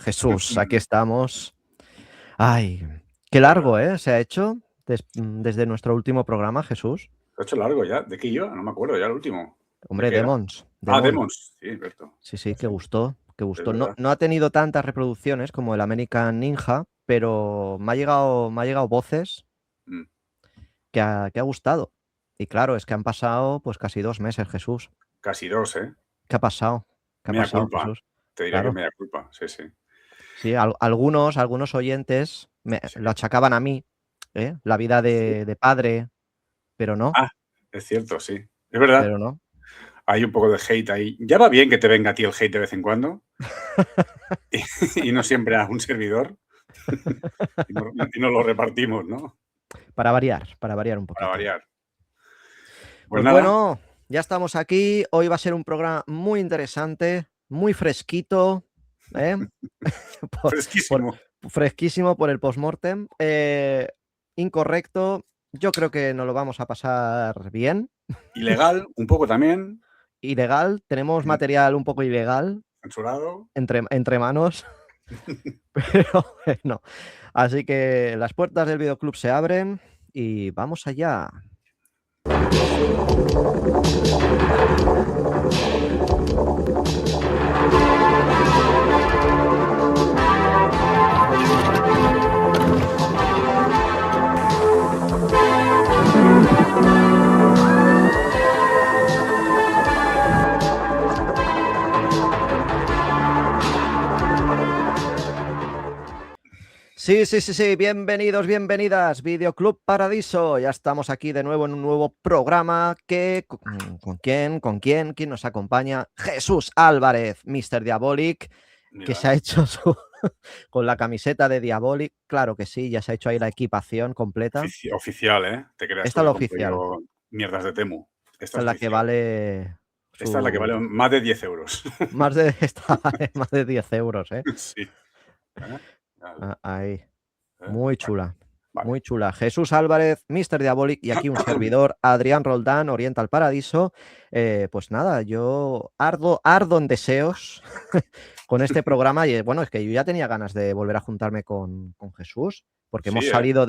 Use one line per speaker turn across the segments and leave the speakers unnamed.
Jesús, aquí estamos. Ay, qué
¿Verdad?
largo, ¿eh? Se ha hecho desde nuestro último programa, Jesús.
Lo he hecho largo ya. ¿De qué iba? No me acuerdo ya el último. ¿De
Hombre,
qué era?
Demons,
Ah,
Demon.
Demons. Sí, Berto.
Sí, sí, que
Sí,
gustó, que
es
gustó. No,
verdad.
no ha tenido tantas reproducciones como el American Ninja, pero me ha llegado voces
Mm.
que ha gustado. Y claro, es que han pasado pues casi 2 meses, Jesús.
Casi 2, ¿eh?
¿Qué ha pasado? ¿Qué ha
Mea
pasado,
culpa.
Jesús?
Te diría que
Claro.
mea culpa. Sí, sí.
Sí, algunos oyentes me
Sí.
lo achacaban a mí, la vida
Sí.
de padre, pero no,
Ah, es cierto, sí. Es verdad.
pero no.
Hay un poco de hate ahí. Ya va bien que te venga a ti el hate de vez en cuando y no siempre a un servidor y no lo repartimos, ¿no?
Para variar un
Para
poquito.
variar. Pues
Pues
nada,
bueno, ya estamos aquí. Hoy va a ser un programa muy interesante, muy fresquito, ¿eh? Por por
fresquísimo.
fresquísimo por el postmortem. Incorrecto. Yo creo que nos lo vamos a pasar bien.
Ilegal, un poco también.
Ilegal, tenemos material un poco ilegal
Censurado.
entre manos, pero bueno. Así que las puertas del videoclub se abren y vamos allá. Sí, sí, sí, sí, bienvenidos, bienvenidas, Videoclub Paradiso. Ya estamos aquí de nuevo en un nuevo programa que ¿quién nos acompaña? Jesús Álvarez, Mr. Diabolic, que se
Mira,
ha hecho con la camiseta de Diabolic. Claro que sí, ya se ha hecho ahí la equipación completa.
oficial, ¿eh? Te creas tú
Esta es
que
la
compro
oficial,
yo mierdas de Temu. Esta
esta
es
es la que
oficial.
vale
Esta es la que vale
su
más de 10 euros.
más de esta vale más de 10 euros, ¿eh?
Sí. ¿Eh?
Ahí. Muy
Bueno,
chula,
vale.
muy chula. Jesús Álvarez, Mr. Diabolic y aquí un servidor, Adrián Roldán, Oriental Paradiso. Pues nada, yo ardo en deseos con este programa y bueno, es que yo ya tenía ganas de volver a juntarme con Jesús, porque
Sí,
hemos
¿eh?
salido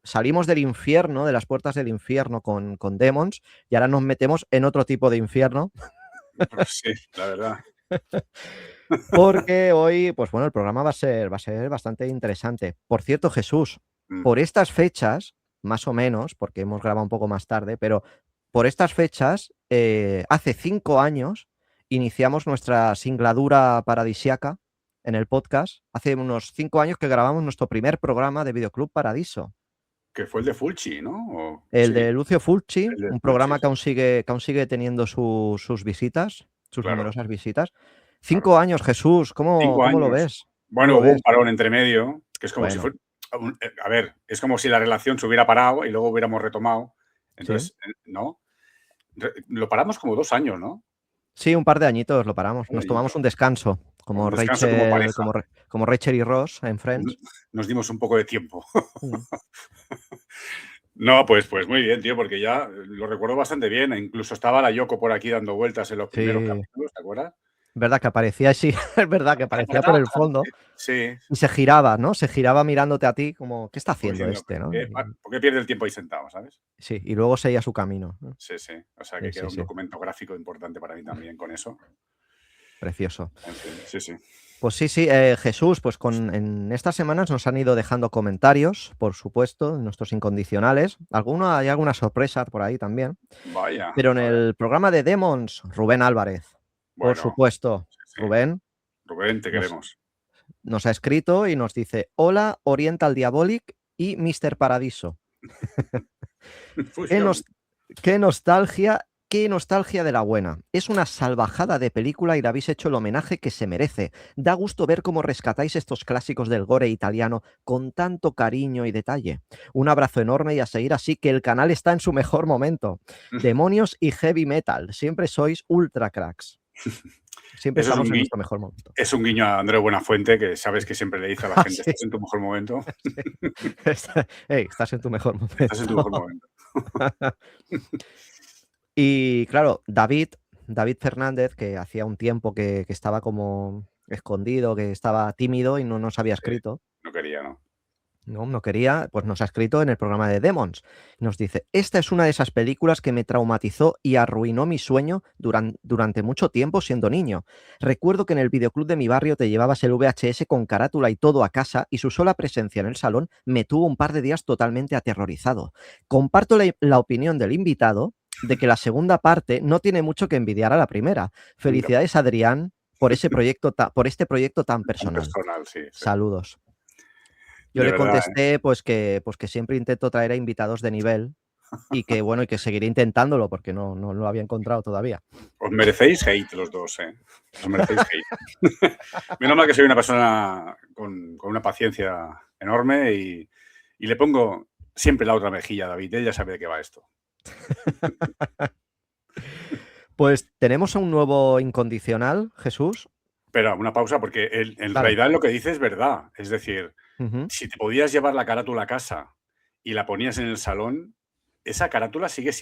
salimos del infierno, de las puertas del infierno con Demons y ahora nos metemos en otro tipo de infierno.
Pues sí, la verdad.
Porque hoy, pues bueno, el programa va a ser bastante interesante. Por cierto, Jesús,
Mm.
por estas fechas, más o menos, porque hemos grabado un poco más tarde, pero por estas fechas, hace 5 años iniciamos nuestra singladura paradisiaca en el podcast. Hace unos 5 años que grabamos nuestro primer programa de Videoclub Paradiso.
Que fue el de Fulci, ¿no?
El
Sí,
de Lucio Fulci,
el de
un
Fulci,
programa
sí.
que aún sigue teniendo sus visitas, sus
Claro,
numerosas visitas.
claro.
5 años, Jesús, ¿cómo
5
cómo lo
años.
ves? ¿Cómo
Bueno,
lo
hubo un
ves?
parón entre medio, que es como si
Bueno,
fuera a ver, es como si la relación se hubiera parado y luego hubiéramos retomado.
sí.
Entonces, ¿no? Lo paramos como 2 años, ¿no?
Sí, un par de añitos lo paramos.
Un
Nos tomamos
añito.
un descanso, como
Un descanso como
Rachel,
pareja.
como Rachel y Ross en Friends.
Nos dimos un poco de tiempo.
Mm.
No, pues muy bien, tío, porque ya lo recuerdo bastante bien. E incluso estaba la Yoko por aquí dando vueltas en los primeros
Sí,
capítulos, ¿te acuerdas?
verdad que aparecía, sí, es verdad que aparecía por el fondo
Sí,
y se giraba, ¿no? Se giraba mirándote a ti como, ¿qué está
como
haciendo
diciendo,
este, no?
¿por qué pierde el tiempo ahí sentado, sabes?
Sí, y luego seguía su camino, ¿no?
Sí, sí. O sea,
Sí,
que queda
sí,
un
sí,
documento gráfico importante para mí también con eso.
precioso.
En fin, sí, sí.
Pues sí, sí, Jesús, pues en estas semanas nos han ido dejando comentarios, por supuesto, nuestros incondicionales. Hay alguna sorpresa por ahí también.
Vaya,
Pero en
a ver.
el programa de Demons, Rubén Álvarez, por
Bueno,
supuesto,
sí, sí.
Rubén
Rubén, te
nos,
queremos.
nos ha escrito y nos dice: Hola, Oriental Diabolic y Mr. Paradiso. Qué,
Fusión.
nos- qué nostalgia de la buena. Es una salvajada de película y le habéis hecho el homenaje que se merece. Da gusto ver cómo rescatáis estos clásicos del gore italiano con tanto cariño y detalle. Un abrazo enorme y a seguir así, que el canal está en su mejor momento. Demonios y heavy metal. Siempre sois ultra cracks. Siempre
Eso
estamos en nuestro mejor momento.
es un guiño a Andrés Buenafuente, que sabes que siempre le dice a la
Ah,
gente,
sí,
estás en tu mejor momento.
sí. Estás en tu mejor
Estás en tu mejor
momento.
momento.
Y claro, David Fernández, que hacía un tiempo que estaba como escondido, que estaba tímido y no nos había
Sí,
escrito.
no quería, ¿no?
No quería, pues nos ha escrito en el programa de Demons. Nos dice, esta es una de esas películas que me traumatizó y arruinó mi sueño durante mucho tiempo siendo niño. Recuerdo que en el videoclub de mi barrio te llevabas el VHS con carátula y todo a casa y su sola presencia en el salón me tuvo un par de días totalmente aterrorizado. Comparto la opinión del invitado de que la segunda parte no tiene mucho que envidiar a la primera.
Venga,
Felicidades, Adrián, por por este proyecto tan
tan
personal.
personal, sí, sí.
Saludos. Yo
De
le
verdad, ¿eh?
contesté, pues que siempre intento traer a invitados de nivel y que, bueno, y que seguiré intentándolo porque no lo había encontrado todavía.
Os merecéis hate los dos, ¿eh? Os merecéis hate. Menos mal que soy una persona con una paciencia enorme y le pongo siempre la otra mejilla a David. Él ya sabe de qué va esto.
Pues tenemos a un nuevo incondicional, Jesús.
Pero una pausa, porque en
Claro.
realidad lo que dice es verdad. Es decir,
Ujú,
si te podías llevar la carátula a casa y la ponías en el salón, esa carátula sigue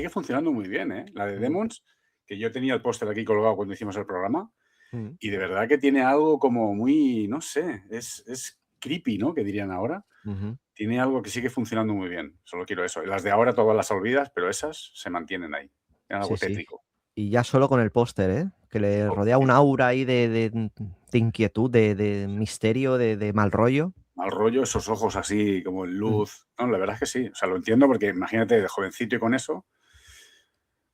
funcionando muy bien, ¿eh? La de
ujú,
Demons, que yo tenía el póster aquí colgado cuando hicimos el programa,
ujú,
y de verdad que tiene algo como muy, no sé, es creepy, ¿no? Que dirían ahora.
ujú.
Tiene algo que sigue funcionando muy bien. Solo quiero eso. Las de ahora todas las olvidas, pero esas se mantienen ahí. Tienen
Sí,
algo
sí.
tétrico.
Y ya solo con el póster, ¿eh? Que le
Oh,
rodea
sí,
un
sí.
aura ahí de inquietud, de misterio, de mal rollo.
Mal rollo, esos ojos así como en
Mm.
luz. No, la verdad es que sí. O sea, lo entiendo porque imagínate de jovencito y con eso.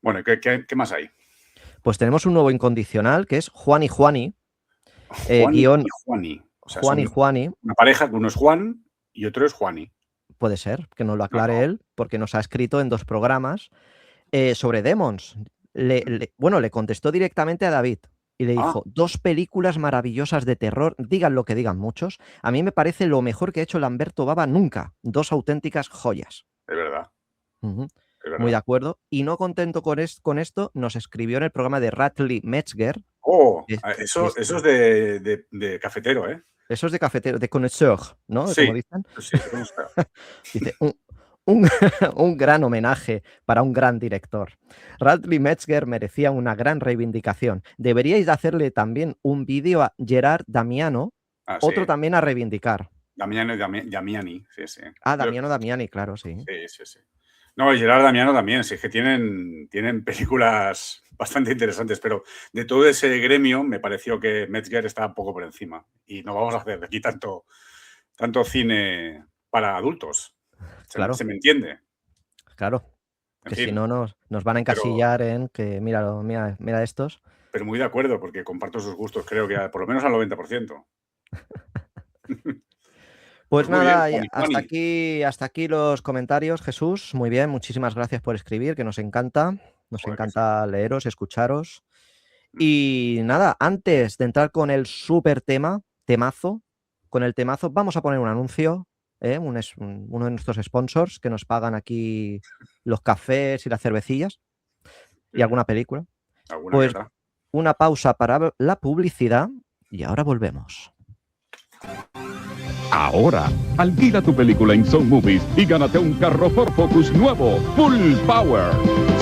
Bueno, ¿qué más hay?
Pues tenemos un nuevo incondicional que es Juani Juani,
Juan y
guión
Juani. O sea,
Juani
son
Juani.
una pareja que uno es Juan y otro es Juani.
Puede ser, que nos lo
No,
aclare
no.
él, porque nos ha escrito en 2 programas, sobre Demons. Bueno, le contestó directamente a David y le
Ah,
dijo: "2 películas maravillosas de terror, digan lo que digan muchos, a mí me parece lo mejor que ha hecho Lamberto Baba nunca, 2 auténticas joyas".
es verdad,
Ujú.
es
Muy de
verdad.
acuerdo. Y no contento con esto, nos escribió en el programa de Radley Metzger,
Oh,
que es que
eso,
es
eso es de cafetero, ¿eh?
eso es de cafetero, de connoisseur, ¿no?
Sí,
Como dicen.
sí, sí, te consta.
Dice, un un gran homenaje para un gran director. Radley Metzger merecía una gran reivindicación. Deberíais de hacerle también un vídeo a Gerard Damiano,
Ah, sí.
otro también a reivindicar.
Damiano y Damiani, sí, sí.
Ah,
Yo
Damiano Damiani, claro, sí.
sí, sí, sí. No, y Gerard Damiano también, sí, es que tienen películas bastante interesantes, pero de todo ese gremio me pareció que Metzger estaba un poco por encima. Y no vamos a hacer de aquí tanto cine para adultos.
Claro,
Se me entiende.
claro,
En
que si
fin,
no nos van a
pero,
encasillar en que míralo, mira estos.
pero muy de acuerdo, porque comparto sus gustos, creo que por lo menos al 90%.
Pues
Pues muy bien,
nada,
Juan y Juani.
hasta aquí los comentarios, Jesús. Muy bien, muchísimas gracias por escribir, que nos encanta. Nos
Joder, que sí.
encanta leeros, escucharos.
Mm.
Y nada, antes de entrar con el súper temazo, con el temazo, vamos a poner un anuncio, uno de nuestros sponsors que nos pagan aquí los cafés y las cervecillas y
Sí,
alguna película.
alguna que
Pues
otra.
una pausa para la publicidad y ahora volvemos.
Ahora, alquila tu película en Zone Movies y gánate un carro Ford Focus nuevo, Full Power.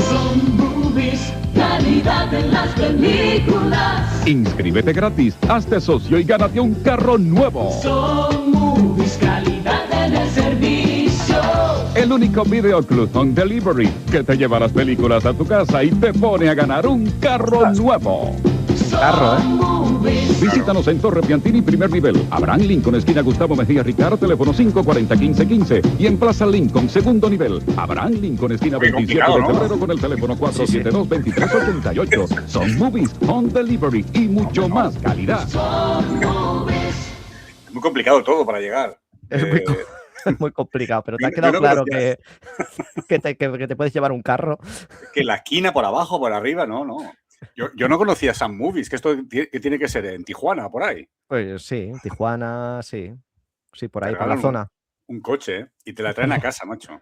Son movies, calidad en las películas.
Inscríbete gratis, hazte socio y gánate un carro nuevo.
Son movies, calidad en el servicio.
El único videoclub on delivery que te lleva las películas a tu casa y te pone a ganar un carro nuevo.
Carro, ¿eh?
Son movies.
Visítanos en Torre Piantini, primer nivel. Abraham Lincoln, esquina Gustavo Mejía Ricard, teléfono 540-1515. Y en Plaza Lincoln, segundo nivel. Abraham Lincoln, esquina
Muy
27
complicado,
de
¿no?
febrero, con el teléfono 472-2388. Son movies, on delivery y mucho más calidad.
Son movies.
Es muy complicado todo para llegar.
Es muy, es muy complicado, pero te ha
Yo
quedado
no
claro
conocía
que te puedes llevar un carro.
que la esquina por abajo, por arriba, no, no. Yo no conocía Sam Movies, que esto que tiene que ser en Tijuana, por ahí.
Pues sí, Tijuana, sí. Sí, por
Te
ahí, por la
regalan
zona.
un coche, ¿eh? Y te la traen a casa, macho.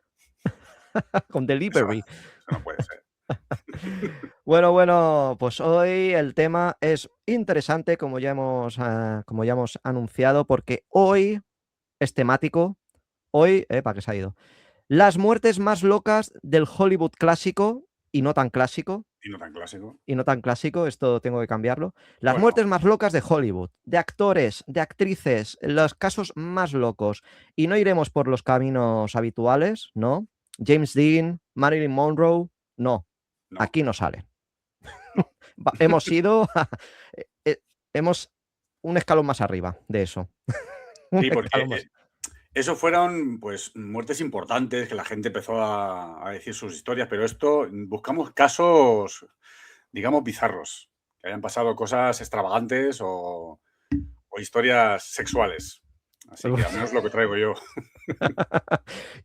Con
Eso,
delivery.
eso no puede ser.
Bueno, pues hoy el tema es interesante, como ya hemos anunciado, porque hoy es temático. Hoy, ¿para qué se ha ido? Las muertes más locas del Hollywood clásico. y no tan clásico.
Y no tan clásico.
Y no tan clásico, esto tengo que cambiarlo. Las
Bueno,
muertes más locas de Hollywood, de actores, de actrices, los casos más locos. Y no iremos por los caminos habituales, ¿no? James Dean, Marilyn Monroe, no,
no.
aquí no sale. Hemos ido, hemos un escalón más arriba de eso.
Sí, porque eso fueron pues muertes importantes que la gente empezó a decir sus historias, pero esto buscamos casos, digamos, bizarros, que hayan pasado cosas extravagantes o historias sexuales. Así que al menos lo que traigo yo.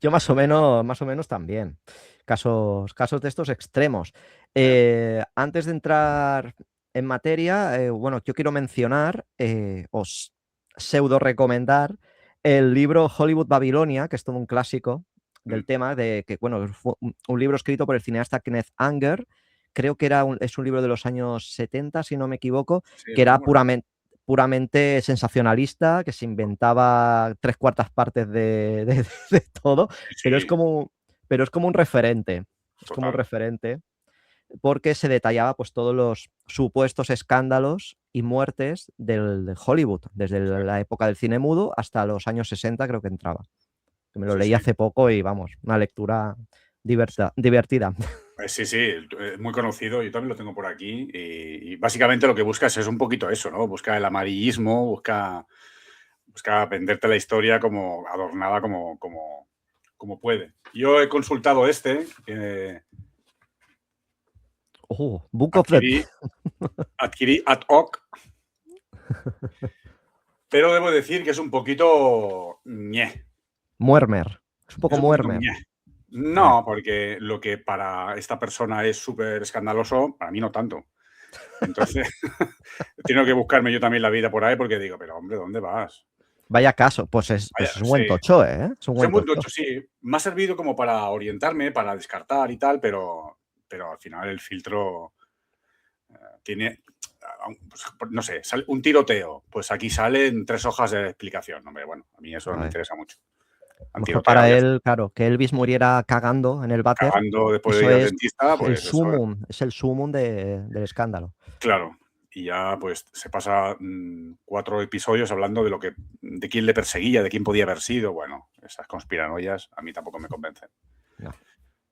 Yo más o menos también. Casos de estos extremos. Antes de entrar en materia, bueno, yo quiero mencionar, os pseudo recomendar el libro Hollywood Babilonia, que es todo un clásico del tema, de que, bueno, fue un libro escrito por el cineasta Kenneth Anger. Creo que es un libro de los años 70, si no me equivoco,
Sí,
que era
bueno.
puramente sensacionalista, que se inventaba 3/4 partes de todo, pero es
Sí,
como un referente. Es como un
total.
referente, porque se detallaba pues todos los supuestos escándalos y muertes de Hollywood, desde la época del cine mudo hasta los años 60 creo que entraba. Que me lo
Sí,
leí
sí.
hace poco y vamos, una lectura divertida.
Sí, sí, muy conocido, yo también lo tengo por aquí y básicamente lo que buscas es un poquito eso, ¿no? Busca el amarillismo, busca venderte la historia como adornada como puede. Yo he consultado
Book of the...
adquirí ad hoc, pero debo decir que es un poquito ñe.
Muermer. Es un poco
Es un poquito
Muermer.
ñe. No, porque lo que para esta persona es súper escandaloso, para mí no tanto. Entonces, tengo que buscarme yo también la vida por ahí porque digo, pero hombre, ¿dónde vas?
Vaya caso, pues es un buen
Sí.
tocho, ¿eh? Es un buen tocho.
Sí. Me ha servido como para orientarme, para descartar y tal, pero al final el filtro tiene, pues, no sé, un tiroteo. Pues aquí salen 3 hojas de explicación. Hombre, bueno, a mí eso no me interesa mucho.
Mejor para él, claro, que Elvis muriera cagando en el váter.
Cagando después de
Eso
ir al
es
dentista, pues
es el sumum del escándalo.
Claro. Y ya pues se pasa 4 episodios hablando de quién le perseguía, de quién podía haber sido. Bueno, esas conspiranoias a mí tampoco me convencen.
No.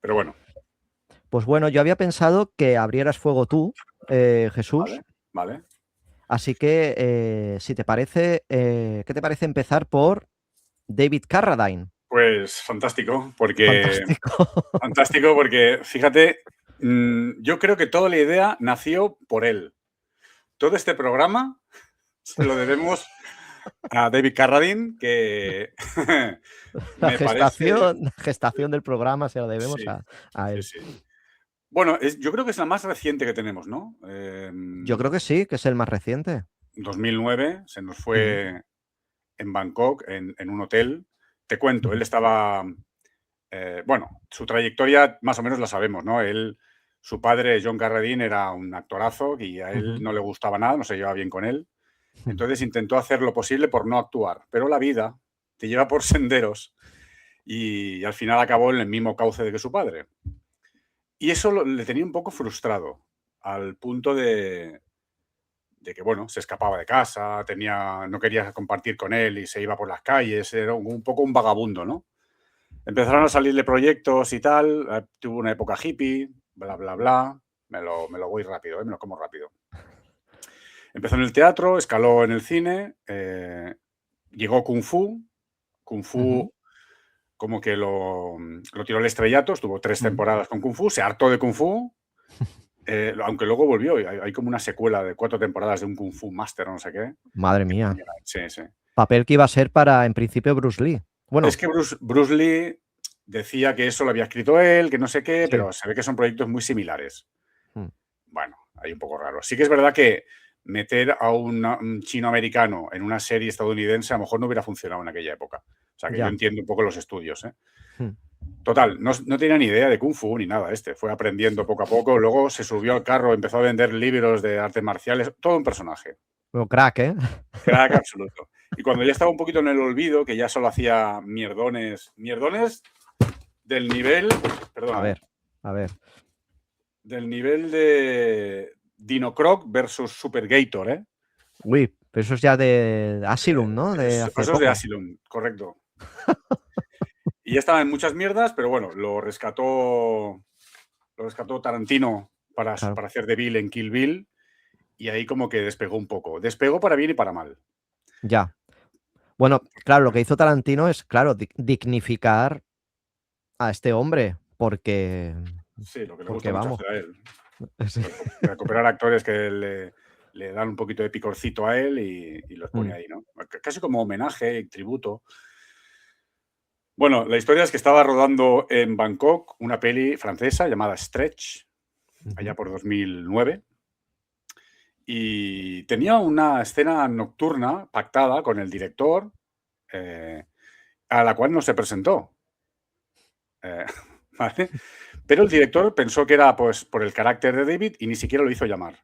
Pero bueno.
Pues bueno, yo había pensado que abrieras fuego tú, Jesús.
Vale.
Así que, si te parece, ¿qué te parece empezar por David Carradine?
Pues fantástico, porque fíjate, yo creo que toda la idea nació por él. Todo este programa se lo debemos a David Carradine, que
la gestación del programa se lo debemos a él.
Sí. Bueno, yo creo que es la más reciente que tenemos, ¿no?
Yo creo que sí, que es el más reciente.
2009 se nos fue en Bangkok, en un hotel. Te cuento, él estaba... bueno, su trayectoria más o menos la sabemos, ¿no? Su padre, John Carradine, era un actorazo y a él no le gustaba nada, no se llevaba bien con él. Entonces intentó hacer lo posible por no actuar, pero la vida te lleva por senderos y al final acabó en el mismo cauce que su padre. Y eso le tenía un poco frustrado, al punto de que, bueno, se escapaba de casa, no quería compartir con él y se iba por las calles, era un poco un vagabundo, ¿no? Empezaron a salirle proyectos y tal, tuvo una época hippie, bla, bla, bla. Me lo voy rápido, me lo como rápido. Empezó en el teatro, escaló en el cine, llegó Kung Fu. Kung Fu como que lo tiró al estrellato, estuvo 3 temporadas con Kung Fu, se hartó de Kung Fu, aunque luego volvió. Hay como una secuela de 4 temporadas de un Kung Fu Master o no sé qué.
Madre mía.
Sí.
Papel que iba a ser para, en principio, Bruce Lee. Bueno,
es que Bruce Lee decía que eso lo había escrito él, que no sé qué, pero se ve que son proyectos muy similares. Bueno, hay un poco raro. Sí que es verdad que meter a un chino-americano en una serie estadounidense a lo mejor no hubiera funcionado en aquella época. O sea, que yo entiendo un poco los estudios, ¿eh? Total, no tenía ni idea de Kung Fu ni nada. Fue aprendiendo poco a poco. Luego se subió al carro, empezó a vender libros de artes marciales. Todo un personaje.
Pero crack, ¿eh?
Crack absoluto. Y cuando ya estaba un poquito en el olvido, que ya solo hacía mierdones del nivel... Perdón.
A ver.
del nivel de Dino Croc versus Super Gator, ¿eh?
Uy, pero eso es ya de Asylum, ¿no? De hace
Eso es de
poco.
Asylum, correcto. Y ya estaba en muchas mierdas, pero bueno, lo rescató Tarantino para
Claro.
hacer de Bill en Kill Bill, y ahí como que despegó un poco. Despegó para bien y para mal.
Ya. Bueno, claro, lo que hizo Tarantino es, claro, dignificar a este hombre, porque
Sí, lo que le gusta mucho
vamos.
hacer a él.
Sí.
Recuperar actores que le dan un poquito de picorcito a él y los pone ahí, ¿no? Casi como homenaje y tributo. Bueno, la historia es que estaba rodando en Bangkok una peli francesa llamada Stretch, allá por 2009, y tenía una escena nocturna pactada con el director, a la cual no se presentó. ¿Vale? Pero el director pensó que era pues, por el carácter de David y ni siquiera lo hizo llamar.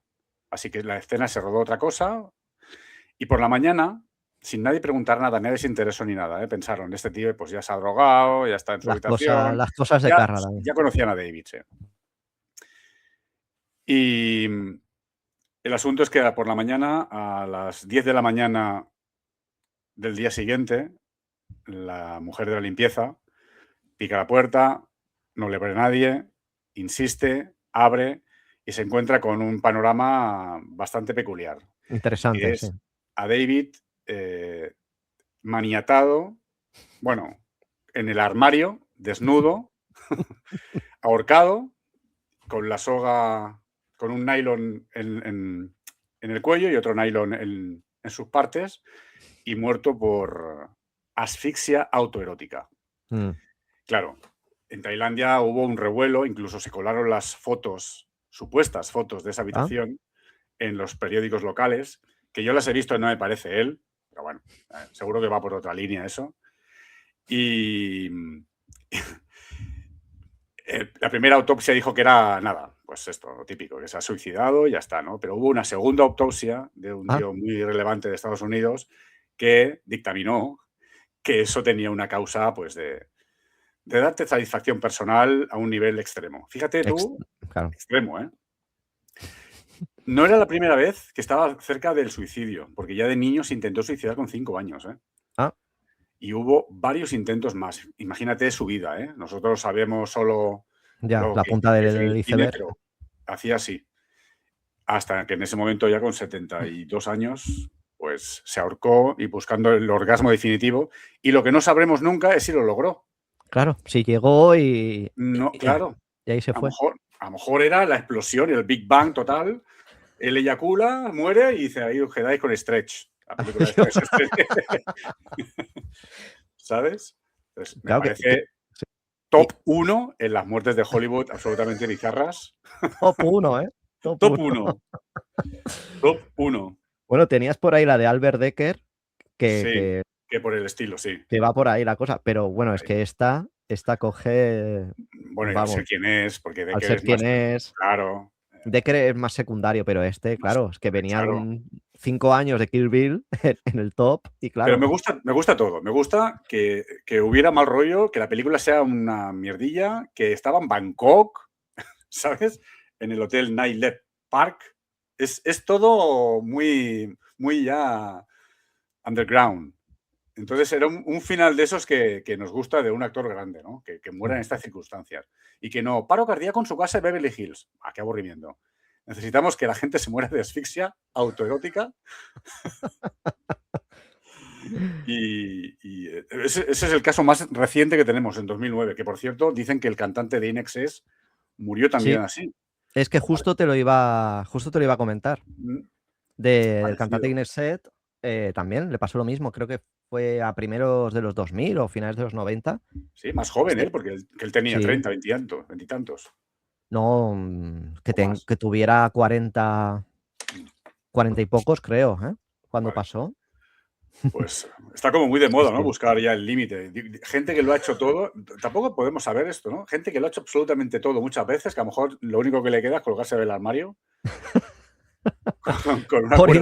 Así que la escena se rodó otra cosa y por la mañana, sin nadie preguntar nada, nadie se interesó ni nada, pensaron, este tío pues ya se ha drogado, ya está en su habitación,
Las cosas de Carrara.
ya conocían a David. Sí. Y el asunto es que por la mañana, a las 10 de la mañana del día siguiente, la mujer de la limpieza pica la puerta, no le ve nadie, insiste, abre y se encuentra con un panorama bastante peculiar.
Interesante,
Que es
sí.
a David maniatado, bueno, en el armario, desnudo, ahorcado, con la soga, con un nylon en el cuello y otro nylon en sus partes, y muerto por asfixia autoerótica. Claro, en Tailandia hubo un revuelo, incluso se colaron las fotos, supuestas fotos de esa habitación, en los periódicos locales, que yo las he visto y no me parece él, pero bueno, seguro que va por otra línea eso. Y la primera autopsia dijo que era nada, pues esto, lo típico, que se ha suicidado y ya está, ¿no? Pero hubo una segunda autopsia de un tío muy relevante de Estados Unidos que dictaminó que eso tenía una causa, pues, de darte satisfacción personal a un nivel extremo. Fíjate tú,
Claro.
extremo, ¿eh? No era la primera vez que estaba cerca del suicidio, porque ya de niño se intentó suicidar con 5 años, ¿eh? Y hubo varios intentos más. Imagínate su vida, ¿eh? Nosotros sabemos solo
ya,
lo
la
que
punta
es en
del
el cine,
iceberg.
pero hacía así. Hasta que en ese momento, ya con 72 años, pues se ahorcó y buscando el orgasmo definitivo. Y lo que no sabremos nunca es si lo logró.
Claro, si llegó y...
No, claro.
Y ahí se fue.
A lo mejor era la explosión, el Big Bang total. Él eyacula, muere y dice, ahí os quedáis con Stretch. La película de Stretch. ¿Sabes? Entonces, me parece top 1 en las muertes de Hollywood absolutamente bizarras.
Top 1, ¿eh?
Top 1. Top 1.
Bueno, tenías por ahí la de Albert Decker,
que por el estilo, sí.
Que va por ahí la cosa, pero bueno, es que esta coge...
Bueno, ya sé quién es, porque Decker
al ser quién es...
Claro.
Decker es más secundario, pero claro, es que venía de 5 años de Kill Bill en el top y claro.
Pero me gusta todo. Me gusta que hubiera mal rollo, que la película sea una mierdilla, que estaba en Bangkok, ¿sabes? En el hotel Nightlet Park. Es todo muy, muy ya underground. Entonces era un final de esos que nos gusta de un actor grande, ¿no? Que muera en estas circunstancias. Y que no, paro cardíaco en su casa de Beverly Hills. ¡Ah, qué aburrimiento! Necesitamos que la gente se muera de asfixia autoerótica. y ese es el caso más reciente que tenemos, en 2009. Que, por cierto, dicen que el cantante de INXS murió también así.
Es que justo te lo iba a comentar. Del cantante INXS también le pasó lo mismo. Creo que fue a primeros de los 2000 o finales de los 90.
Sí, más joven él, porque él tenía 30, 20 y tantos.
No, que tuviera 40 y pocos, creo, ¿eh? Cuando pasó.
Pues está como muy de moda, ¿no? Buscar ya el límite. Gente que lo ha hecho todo, tampoco podemos saber esto, ¿no? Gente que lo ha hecho absolutamente todo muchas veces, que a lo mejor lo único que le queda es colgarse del armario. con una
por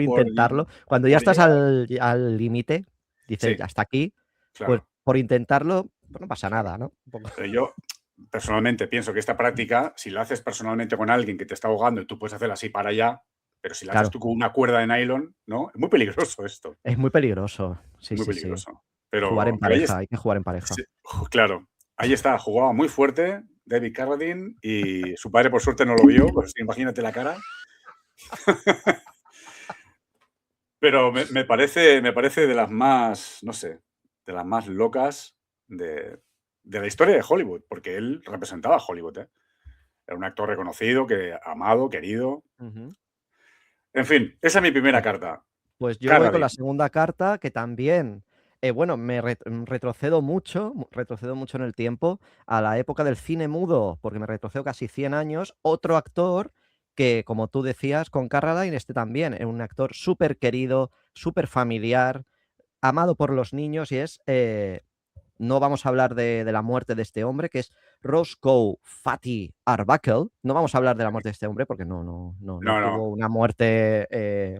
intentarlo. Cuando ya estás al límite, dices,
sí,
hasta aquí,
claro.
pues por intentarlo, pues no pasa nada, ¿no?
Pero yo personalmente pienso que esta práctica, si la haces personalmente con alguien que te está ahogando y tú puedes hacerla así para allá, pero si la haces
Claro,
tú con una cuerda de nylon, ¿no? Es muy peligroso esto,
es muy peligroso. Sí,
muy
sí, sí.
peligroso.
Jugar en
Pero ahí
pareja,
está.
hay que jugar en pareja.
Sí, claro, ahí está, jugaba muy fuerte David Carradine y su padre por suerte no lo vio, pues imagínate la cara. Pero me parece de las más, no sé, de las más locas de la historia de Hollywood, porque él representaba a Hollywood, ¿eh? Era un actor reconocido, amado, querido.
Ujú.
En fin, esa es mi primera carta.
Pues yo voy con la
Carradine.
segunda carta, que también, bueno, retrocedo mucho en el tiempo, a la época del cine mudo, porque me retrocedo casi 100 años. Otro actor que, como tú decías, con Carradine, este también, es un actor súper querido, súper familiar, amado por los niños, y es, no vamos a hablar de la muerte de este hombre, que es Roscoe Fatty Arbuckle. No vamos a hablar de la muerte de este hombre porque no
No,
tuvo
no,
una muerte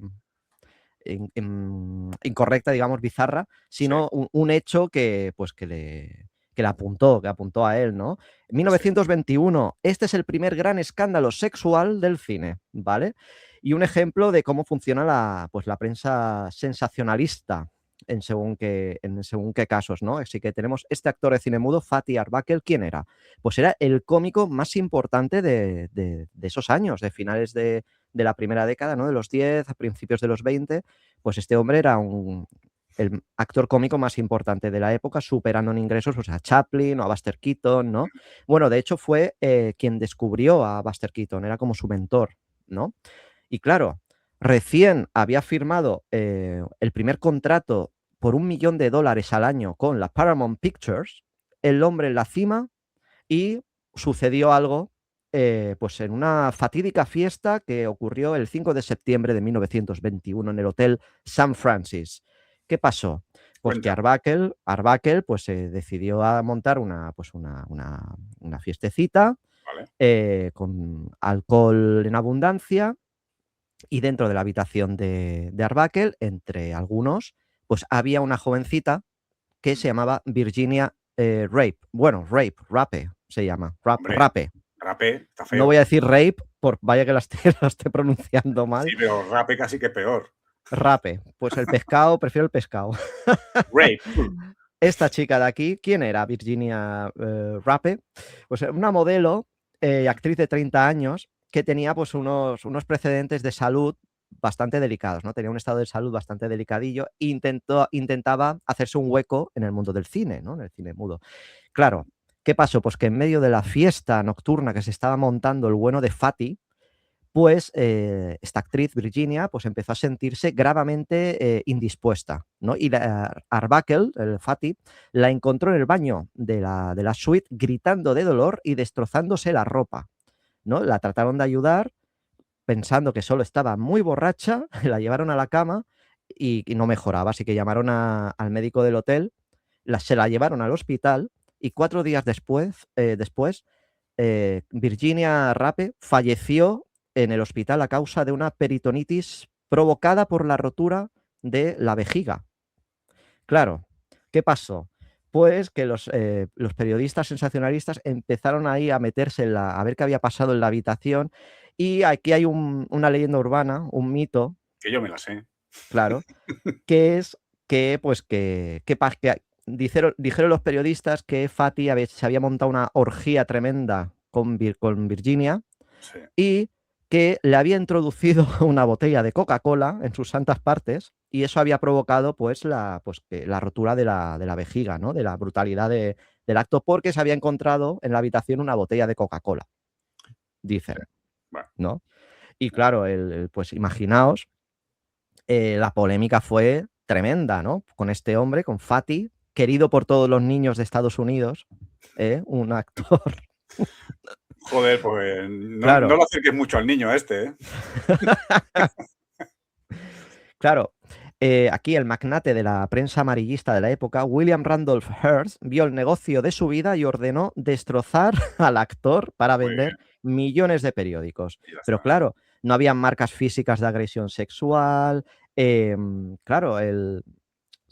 incorrecta, digamos, bizarra,
sí,
sino un hecho que, pues, que le apuntó a él, ¿no? En
sí.
1921, este es el primer gran escándalo sexual del cine, ¿vale? Y un ejemplo de cómo funciona pues, la prensa sensacionalista en según qué casos, ¿no? Así que tenemos este actor de cine mudo, Fatty Arbuckle. ¿Quién era? Pues era el cómico más importante de esos años, de finales de la primera década, ¿no? De los 10 a principios de los 20, pues este hombre era el actor cómico más importante de la época, superando en ingresos pues, a Chaplin o a Buster Keaton, ¿no? Bueno, de hecho fue quien descubrió a Buster Keaton, era como su mentor, ¿no? Y claro, recién había firmado el primer contrato por $1 millón al año con la Paramount Pictures, el hombre en la cima, y sucedió algo pues en una fatídica fiesta que ocurrió el 5 de septiembre de 1921 en el Hotel San Francis. ¿Qué pasó? Pues que
Cuenta.
Arbuckle pues, decidió a montar pues una fiestecita
Vale.
con alcohol en abundancia, y dentro de la habitación de Arbuckle, entre algunos, pues había una jovencita que se llamaba Virginia Rape. Bueno, Rape se llama.
Hombre,
Rape.
rape, está
No voy a
feo.
decir rape, por vaya que la esté, la esté pronunciando mal.
Sí, pero rape casi que peor.
Rape. Pues el pescado, prefiero el pescado.
Rape.
Esta chica de aquí, ¿quién era? Virginia Rape. Pues una modelo, actriz de 30 años, que tenía pues unos precedentes de salud bastante delicados, ¿no? Tenía un estado de salud bastante delicadillo e intentaba hacerse un hueco en el mundo del cine, ¿no? En el cine mudo. Claro, ¿qué pasó? Pues que en medio de la fiesta nocturna que se estaba montando el bueno de Fatty, pues esta actriz, Virginia, pues empezó a sentirse gravemente indispuesta, ¿no? Y Arbuckle, el Fatty, la encontró en el baño de la suite gritando de dolor y destrozándose la ropa, ¿no? La trataron de ayudar pensando que solo estaba muy borracha, la llevaron a la cama y no mejoraba, así que llamaron al médico del hotel, se la llevaron al hospital y 4 días después Virginia Rape falleció en el hospital a causa de una peritonitis provocada por la rotura de la vejiga. Claro, ¿qué pasó? Pues que los periodistas sensacionalistas empezaron ahí a meterse a ver qué había pasado en la habitación, y aquí hay una leyenda urbana, un mito,
Que yo me la sé.
claro, que es que, pues, que dijeron los periodistas que Fatty se había montado una orgía tremenda con Virginia
Sí.
y que le había introducido una botella de Coca-Cola en sus santas partes, y eso había provocado pues la rotura de la vejiga, ¿no? De la brutalidad del acto, porque se había encontrado en la habitación una botella de Coca-Cola,
Sí.
dicen,
Bueno,
¿no? Y claro, pues imaginaos, la polémica fue tremenda, ¿no? Con este hombre, con Fatty, querido por todos los niños de Estados Unidos, un actor,
joder, pues no, no
claro,
lo acerques mucho al niño este, ¿eh?
claro. Aquí el magnate de la prensa amarillista de la época, William Randolph Hearst, vio el negocio de su vida y ordenó destrozar al actor para
Muy
vender
bien,
millones de periódicos.
y ya
Pero
está.
claro, no había marcas físicas de agresión sexual. Claro,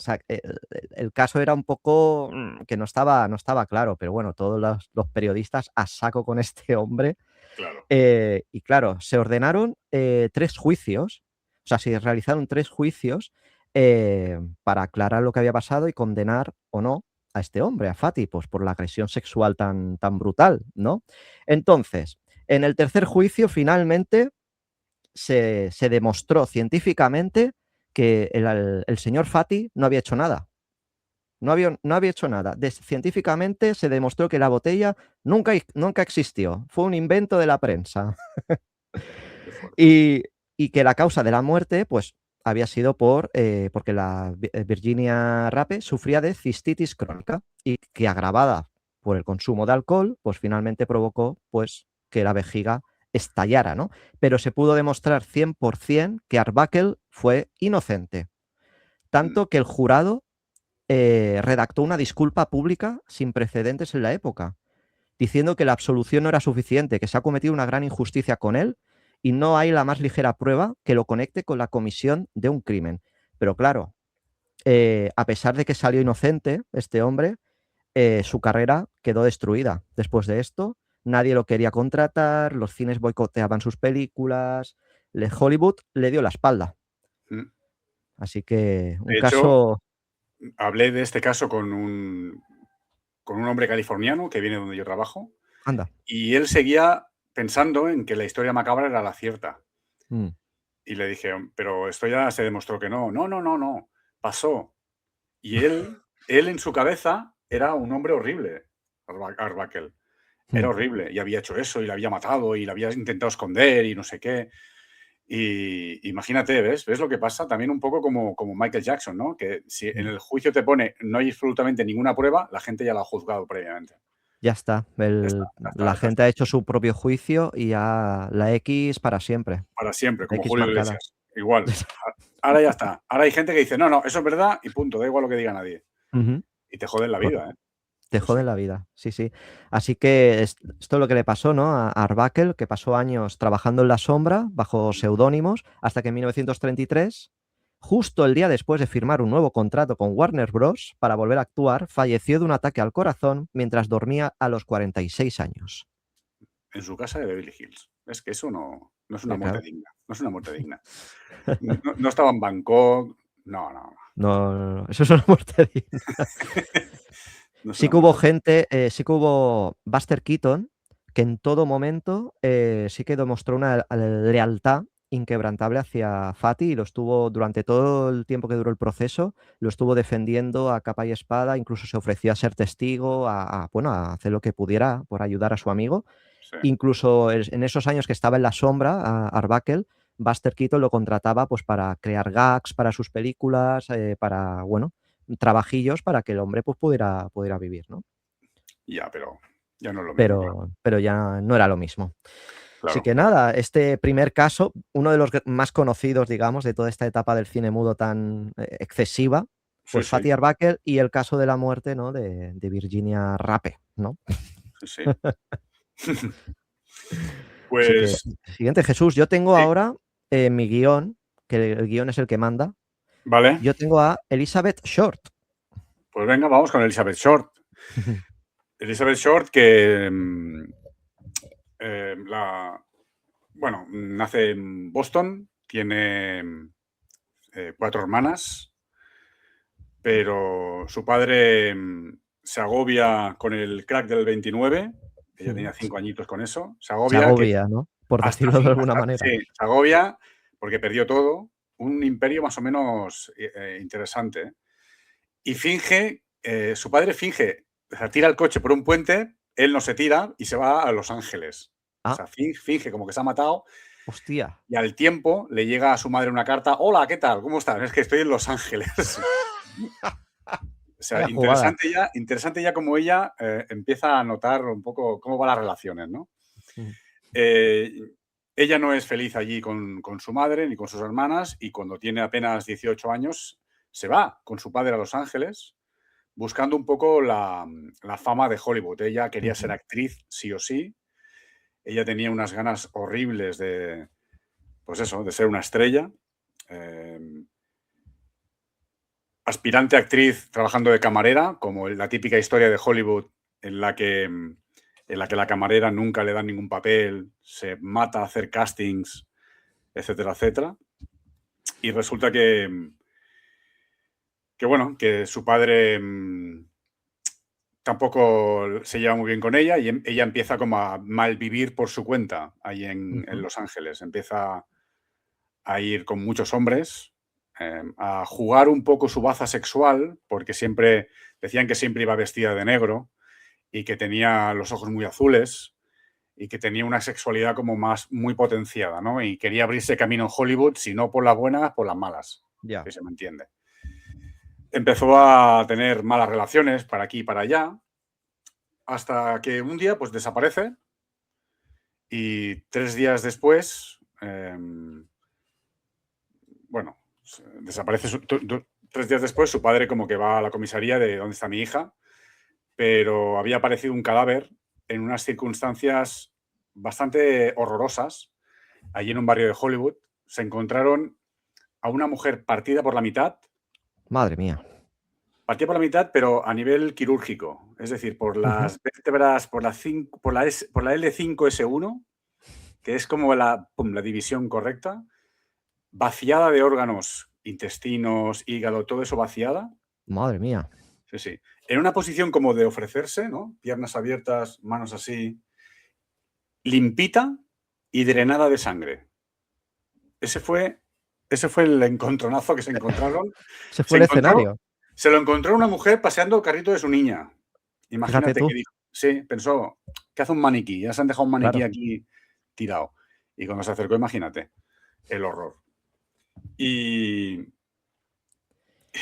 sea, el caso era un poco que no estaba claro, pero bueno, todos los periodistas a saco con este hombre.
Claro.
Y claro, se ordenaron 3 juicios, o sea, se realizaron 3 juicios para aclarar lo que había pasado y condenar o no a este hombre, a Fati, pues por la agresión sexual tan brutal, ¿no? Entonces, en el tercer juicio, finalmente, se demostró científicamente que el señor Fati no había hecho nada. No había hecho nada. Científicamente se demostró que la botella nunca existió. Fue un invento de la prensa.
Qué fuerte.
Y que la causa de la muerte, pues, había sido porque la Virginia Rape sufría de cistitis crónica y que agravada por el consumo de alcohol, pues finalmente provocó, pues, que la vejiga estallara, ¿no? Pero se pudo demostrar 100% que Arbuckle fue inocente, tanto que el jurado redactó una disculpa pública sin precedentes en la época, diciendo que la absolución no era suficiente, que se ha cometido una gran injusticia con él y no hay la más ligera prueba que lo conecte con la comisión de un crimen. Pero claro, a pesar de que salió inocente este hombre, su carrera quedó destruida. Después de esto, nadie lo quería contratar, los cines boicoteaban sus películas, Hollywood le dio la espalda.
Mm.
Así que un
De hecho,
caso...
hablé de este caso con un hombre californiano que viene donde yo trabajo
Anda.
y él seguía pensando en que la historia macabra era la cierta.
Mm.
Y le dije, pero esto ya se demostró que no. No, no, no, no. Pasó. Y él en su cabeza era un hombre horrible, Arbuckle. Era
Mm.
horrible. Y había hecho eso, y la había matado, y la había intentado esconder, y no sé qué. Y imagínate, ¿ves? ¿Ves lo que pasa? También un poco como Michael Jackson, ¿no? Que si en el juicio te pone no hay absolutamente ninguna prueba, la gente ya lo ha juzgado previamente.
Ya está.
Ya está, ya está,
La
ya está.
gente ha hecho su propio juicio y ya la X para siempre.
Para siempre,
La
como
X
Julio
marcada.
Iglesias. Igual. Ahora ya está. Ahora hay gente que dice, no, no, eso es verdad y punto, da igual lo que diga nadie.
Ujú.
Y te joden la vida, ¿eh?
Te
Sí, sí.
joden la vida, sí, sí. Así que esto es lo que le pasó, ¿no? A Arbuckle, que pasó años trabajando en la sombra bajo seudónimos, hasta que en 1933, justo el día después de firmar un nuevo contrato con Warner Bros. Para volver a actuar, falleció de un ataque al corazón mientras dormía a los 46 años.
En su casa de Beverly Hills. Es que eso no es una muerte
Claro.
digna. No es una muerte digna. No estaba en Bangkok. No, no, no.
No, eso es una muerte digna.
No es
Sí
una
que hubo
muerte digna.
gente, sí que hubo Buster Keaton, que en todo momento sí que demostró una lealtad inquebrantable hacia Fati y lo estuvo durante todo el tiempo que duró el proceso, lo estuvo defendiendo a capa y espada, incluso se ofreció a ser testigo, bueno, a hacer lo que pudiera por ayudar a su amigo.
Sí.
Incluso en esos años que estaba en la sombra, Arbuckle, Buster Keaton lo contrataba pues para crear gags para sus películas, para, bueno, trabajillos para que el hombre pues pudiera vivir, ¿no?
Ya, pero ya no es lo mismo, claro.
Pero ya no era lo mismo. Así
Claro.
que nada, este primer caso, uno de los más conocidos, digamos, de toda esta etapa del cine mudo tan excesiva,
Sí,
pues
sí,
Fatih Arbuckle y el caso de la muerte, ¿no? de Virginia Rape, ¿no?
sí, sí.
Así que,
Pues
siguiente, Jesús, yo tengo
sí,
ahora mi guión, que el guión es el que manda,
vale.
yo tengo a Elizabeth Short.
Pues venga, vamos con Elizabeth Short. Elizabeth Short que bueno, nace en Boston, tiene 4 hermanas, pero su padre se agobia con el crack del 29, ella tenía 5 añitos con eso, se
Se
agobia que
agobia, ¿no? Por
hasta,
decirlo de alguna
hasta
manera.
sí, se agobia porque perdió todo, un imperio más o menos interesante, ¿eh? Y finge, su padre finge, o sea, tira el coche por un puente, él no se tira y se va a Los Ángeles. O
Ah,
sea, finge como que se ha matado
hostia.
y al tiempo le llega a su madre una carta, hola, ¿qué tal? ¿Cómo estás? Es que estoy en Los Ángeles. O sea,
Vaya jugada.
interesante ya como ella empieza a notar un poco cómo van las relaciones, ¿no?
Mm.
Eh, ella no es feliz allí con su madre ni con sus hermanas y cuando tiene apenas 18 años se va con su padre a Los Ángeles buscando un poco la fama de Hollywood. Ella quería ser
Ujú.
actriz sí o sí. Ella tenía unas ganas horribles de, pues eso, de ser una estrella. aspirante actriz trabajando de camarera, como la típica historia de Hollywood en la que la camarera nunca le dan ningún papel, se mata a hacer castings, etcétera, etcétera. Y resulta que bueno, que su padre tampoco se lleva muy bien con ella y ella empieza como a malvivir por su cuenta ahí en Los Ángeles. Empieza a ir con muchos hombres, a jugar un poco su baza sexual, porque siempre decían que siempre iba vestida de negro y que tenía los ojos muy azules y que tenía una sexualidad como muy potenciada, ¿no? Y quería abrirse camino en Hollywood, si no por las buenas, por las malas,
Ya.
que se me entiende. Empezó a tener malas relaciones para aquí y para allá, hasta que un día pues desaparece y 3 días después, bueno, desaparece 3 días después, su padre como que va a la comisaría de ¿dónde está mi hija? Pero había aparecido un cadáver en unas circunstancias bastante horrorosas. Allí en un barrio de Hollywood se encontraron a una mujer partida por la mitad.
Madre mía.
Partida por la mitad, pero a nivel quirúrgico. Es decir, por las vértebras, por la L5S1, que es como la división correcta, vaciada de órganos, intestinos, hígado, todo eso vaciada.
Madre mía.
Sí, sí. En una posición como de ofrecerse, ¿no? Piernas abiertas, manos así, limpita y drenada de sangre. Ese fue el encontronazo que se encontraron.
Se fue el escenario.
Se lo encontró una mujer paseando el carrito de su niña. Imagínate
Fíjate tú.
que dijo. Sí, pensó, ¿qué hace un maniquí? Ya se han dejado un maniquí
Claro.
aquí tirado. Y cuando se acercó, imagínate, el horror. Y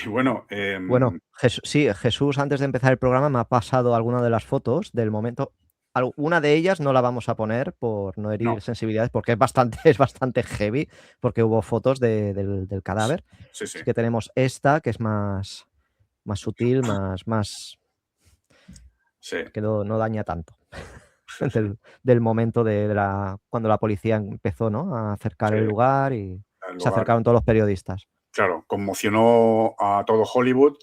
bueno,
Bueno, sí, Jesús, antes de empezar el programa, me ha pasado alguna de las fotos del momento. Una de ellas no la vamos a poner por no herir
no,
sensibilidades, porque es bastante heavy, porque hubo fotos del cadáver.
sí, sí.
Así que tenemos esta, que es más sutil, más
Sí,
que no daña tanto.
sí, sí.
Del momento cuando la policía empezó, ¿no?, a acercar el
Sí,
lugar y
el
se
lugar.
acercaron todos los periodistas.
Claro, conmocionó a todo Hollywood,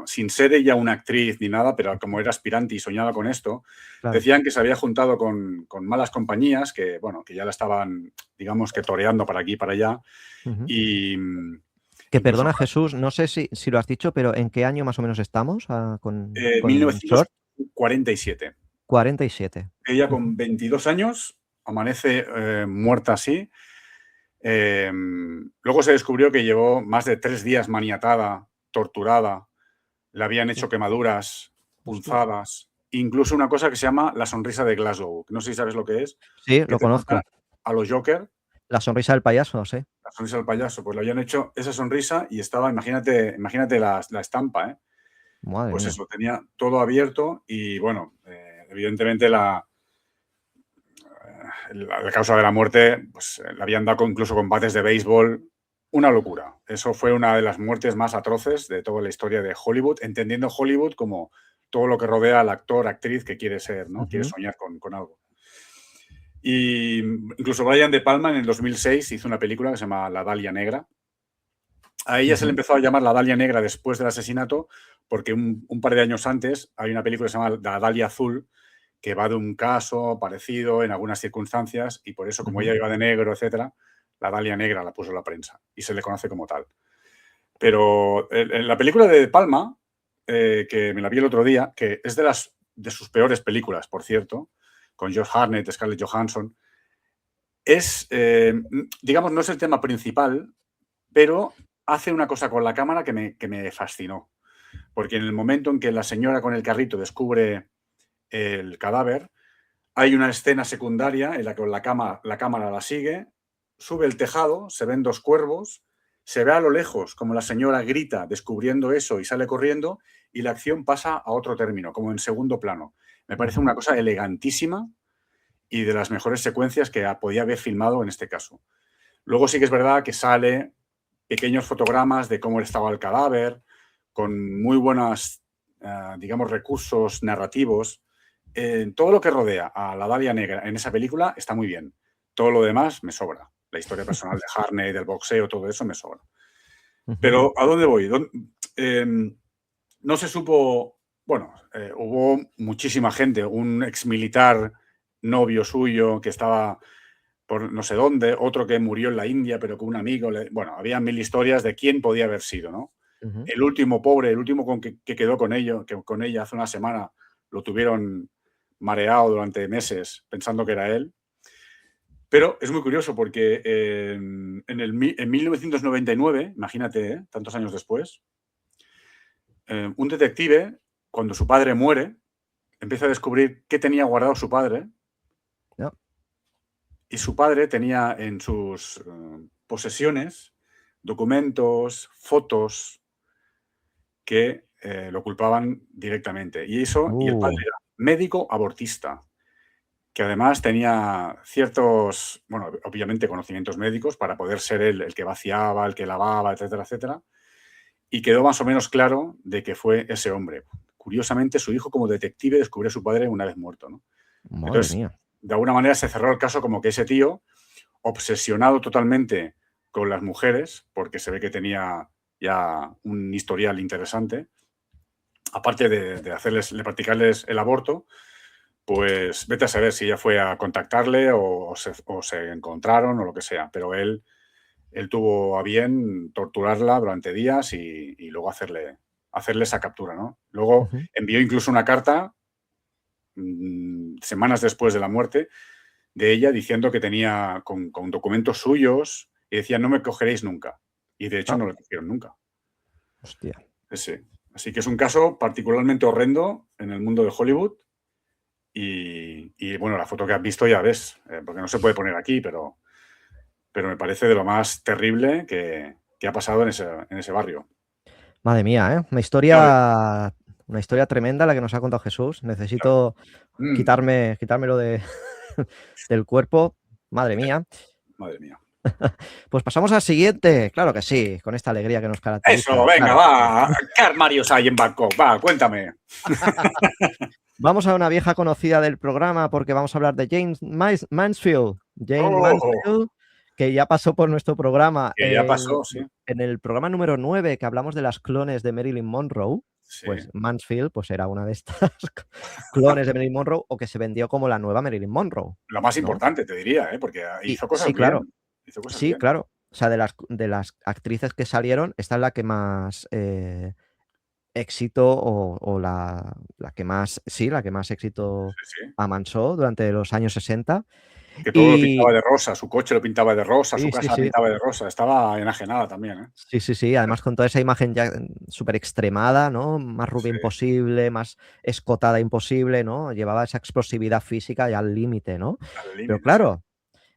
sin ser ella una actriz ni nada, pero como era aspirante y soñaba con esto,
Claro.
decían que se había juntado con malas compañías que, bueno, que ya la estaban, digamos, que toreando para aquí y para allá. Y
Que
incluso
perdona, Jesús, no sé si lo has dicho, pero ¿en qué año más o menos estamos con Short?
1947.
47.
Ella con 22 años amanece muerta así. Luego se descubrió que llevó más de 3 días maniatada, torturada, le habían hecho quemaduras, punzadas, incluso una cosa que se llama la sonrisa de Glasgow, que no sé si sabes lo que es.
Sí,
Que
lo
te
conozco.
manda a los Joker,
La sonrisa del payaso, sí.
la sonrisa del payaso, pues le habían hecho esa sonrisa y estaba, imagínate la estampa, ¿eh?
Madre
Pues
mía.
eso, tenía todo abierto y bueno, evidentemente la causa de la muerte, pues le habían dado incluso combates de béisbol, una locura. Eso fue una de las muertes más atroces de toda la historia de Hollywood, entendiendo Hollywood como todo lo que rodea al actor, actriz que quiere ser, ¿no? Quiere soñar con algo. Y incluso Brian De Palma en el 2006 hizo una película que se llama La Dalia Negra. A ella se le empezó a llamar La Dalia Negra después del asesinato porque un par de años antes hay una película que se llama La Dalia Azul, que va de un caso parecido en algunas circunstancias y por eso, como ella iba de negro, etcétera, la Dalia Negra la puso la prensa y se le conoce como tal. Pero en la película de Palma, que me la vi el otro día, que es de sus peores películas, por cierto, con Josh Hartnett, Scarlett Johansson, digamos, no es el tema principal, pero hace una cosa con la cámara que me fascinó. Porque en el momento en que la señora con el carrito descubre el cadáver, hay una escena secundaria en la que la cámara la sigue, sube el tejado, se ven 2 cuervos, se ve a lo lejos como la señora grita descubriendo eso y sale corriendo y la acción pasa a otro término, como en segundo plano. Me parece una cosa elegantísima y de las mejores secuencias que podía haber filmado en este caso. Luego sí que es verdad que sale pequeños fotogramas de cómo estaba el cadáver, con muy buenos, digamos, recursos narrativos. Todo lo que rodea a la Dalia Negra en esa película está muy bien. Todo lo demás me sobra. La historia personal de Hartnett, del boxeo, todo eso me sobra. Pero ¿a dónde voy? no se supo, bueno, hubo muchísima gente, un exmilitar novio suyo que estaba por no sé dónde, otro que murió en la India, pero con un amigo, bueno, había 1000 historias de quién podía haber sido, ¿no? El último pobre, el último que quedó con ella hace una semana, lo tuvieron mareado durante meses pensando que era él. Pero es muy curioso porque en 1999, imagínate, tantos años después, un detective, cuando su padre muere, empieza a descubrir qué tenía guardado su padre.
No.
Y su padre tenía en sus posesiones documentos, fotos que lo culpaban directamente. Y el padre era médico abortista, que además tenía ciertos, bueno, obviamente conocimientos médicos para poder ser él el que vaciaba, el que lavaba, etcétera, etcétera. Y quedó más o menos claro de que fue ese hombre. Curiosamente, su hijo como detective descubrió a su padre una vez muerto, ¿no?
Madre
Entonces,
mía.
de alguna manera se cerró el caso como que ese tío, obsesionado totalmente con las mujeres, porque se ve que tenía ya un historial interesante, aparte de practicarles el aborto, pues vete a saber si ella fue a contactarle o se encontraron o lo que sea, pero él tuvo a bien torturarla durante días y luego hacerle esa captura, ¿no? Luego envió incluso una carta semanas después de la muerte de ella diciendo que tenía con documentos suyos y decía no me cogeréis nunca. Y de hecho no lo cogieron nunca.
Hostia.
Sí. Así que es un caso particularmente horrendo en el mundo de Hollywood. Y bueno, la foto que has visto ya ves, porque no se puede poner aquí, pero me parece de lo más terrible que ha pasado en ese barrio.
Madre mía, ¿eh? Una historia tremenda la que nos ha contado Jesús. Necesito quitármelo del cuerpo. Madre mía.
Madre mía.
Pues pasamos al siguiente. Claro que sí, con esta alegría que nos caracteriza.
Eso, venga,
Claro.
va. ¿Qué armarios hay en Bangkok? Va, cuéntame.
Vamos a una vieja conocida del programa porque vamos a hablar de James Mansfield. Mansfield, que ya pasó por nuestro programa.
Que ya pasó, sí.
En el programa número 9, que hablamos de las clones de Marilyn Monroe,
Sí.
pues Mansfield pues era una de estas clones de Marilyn Monroe, o que se vendió como la nueva Marilyn Monroe.
Lo más
¿no?
importante, te diría, porque hizo cosas
sí,
bien.
claro.
Hizo cosas
Sí,
bien.
claro. O sea, de las actrices que salieron, esta es la que más éxito o la que más, sí, la que más éxito
Sí.
amansó durante los años 60.
Que todo lo pintaba de rosa, su coche lo pintaba de rosa, su
Sí,
casa
sí,
la
sí.
pintaba de rosa. Estaba enajenada también, ¿eh?
Sí, sí, sí. Además, con toda esa imagen ya súper extremada, ¿no? Más rubia
Sí.
imposible, más escotada imposible, ¿no? Llevaba esa explosividad física ya al límite, ¿no?
Al límite,
Pero claro,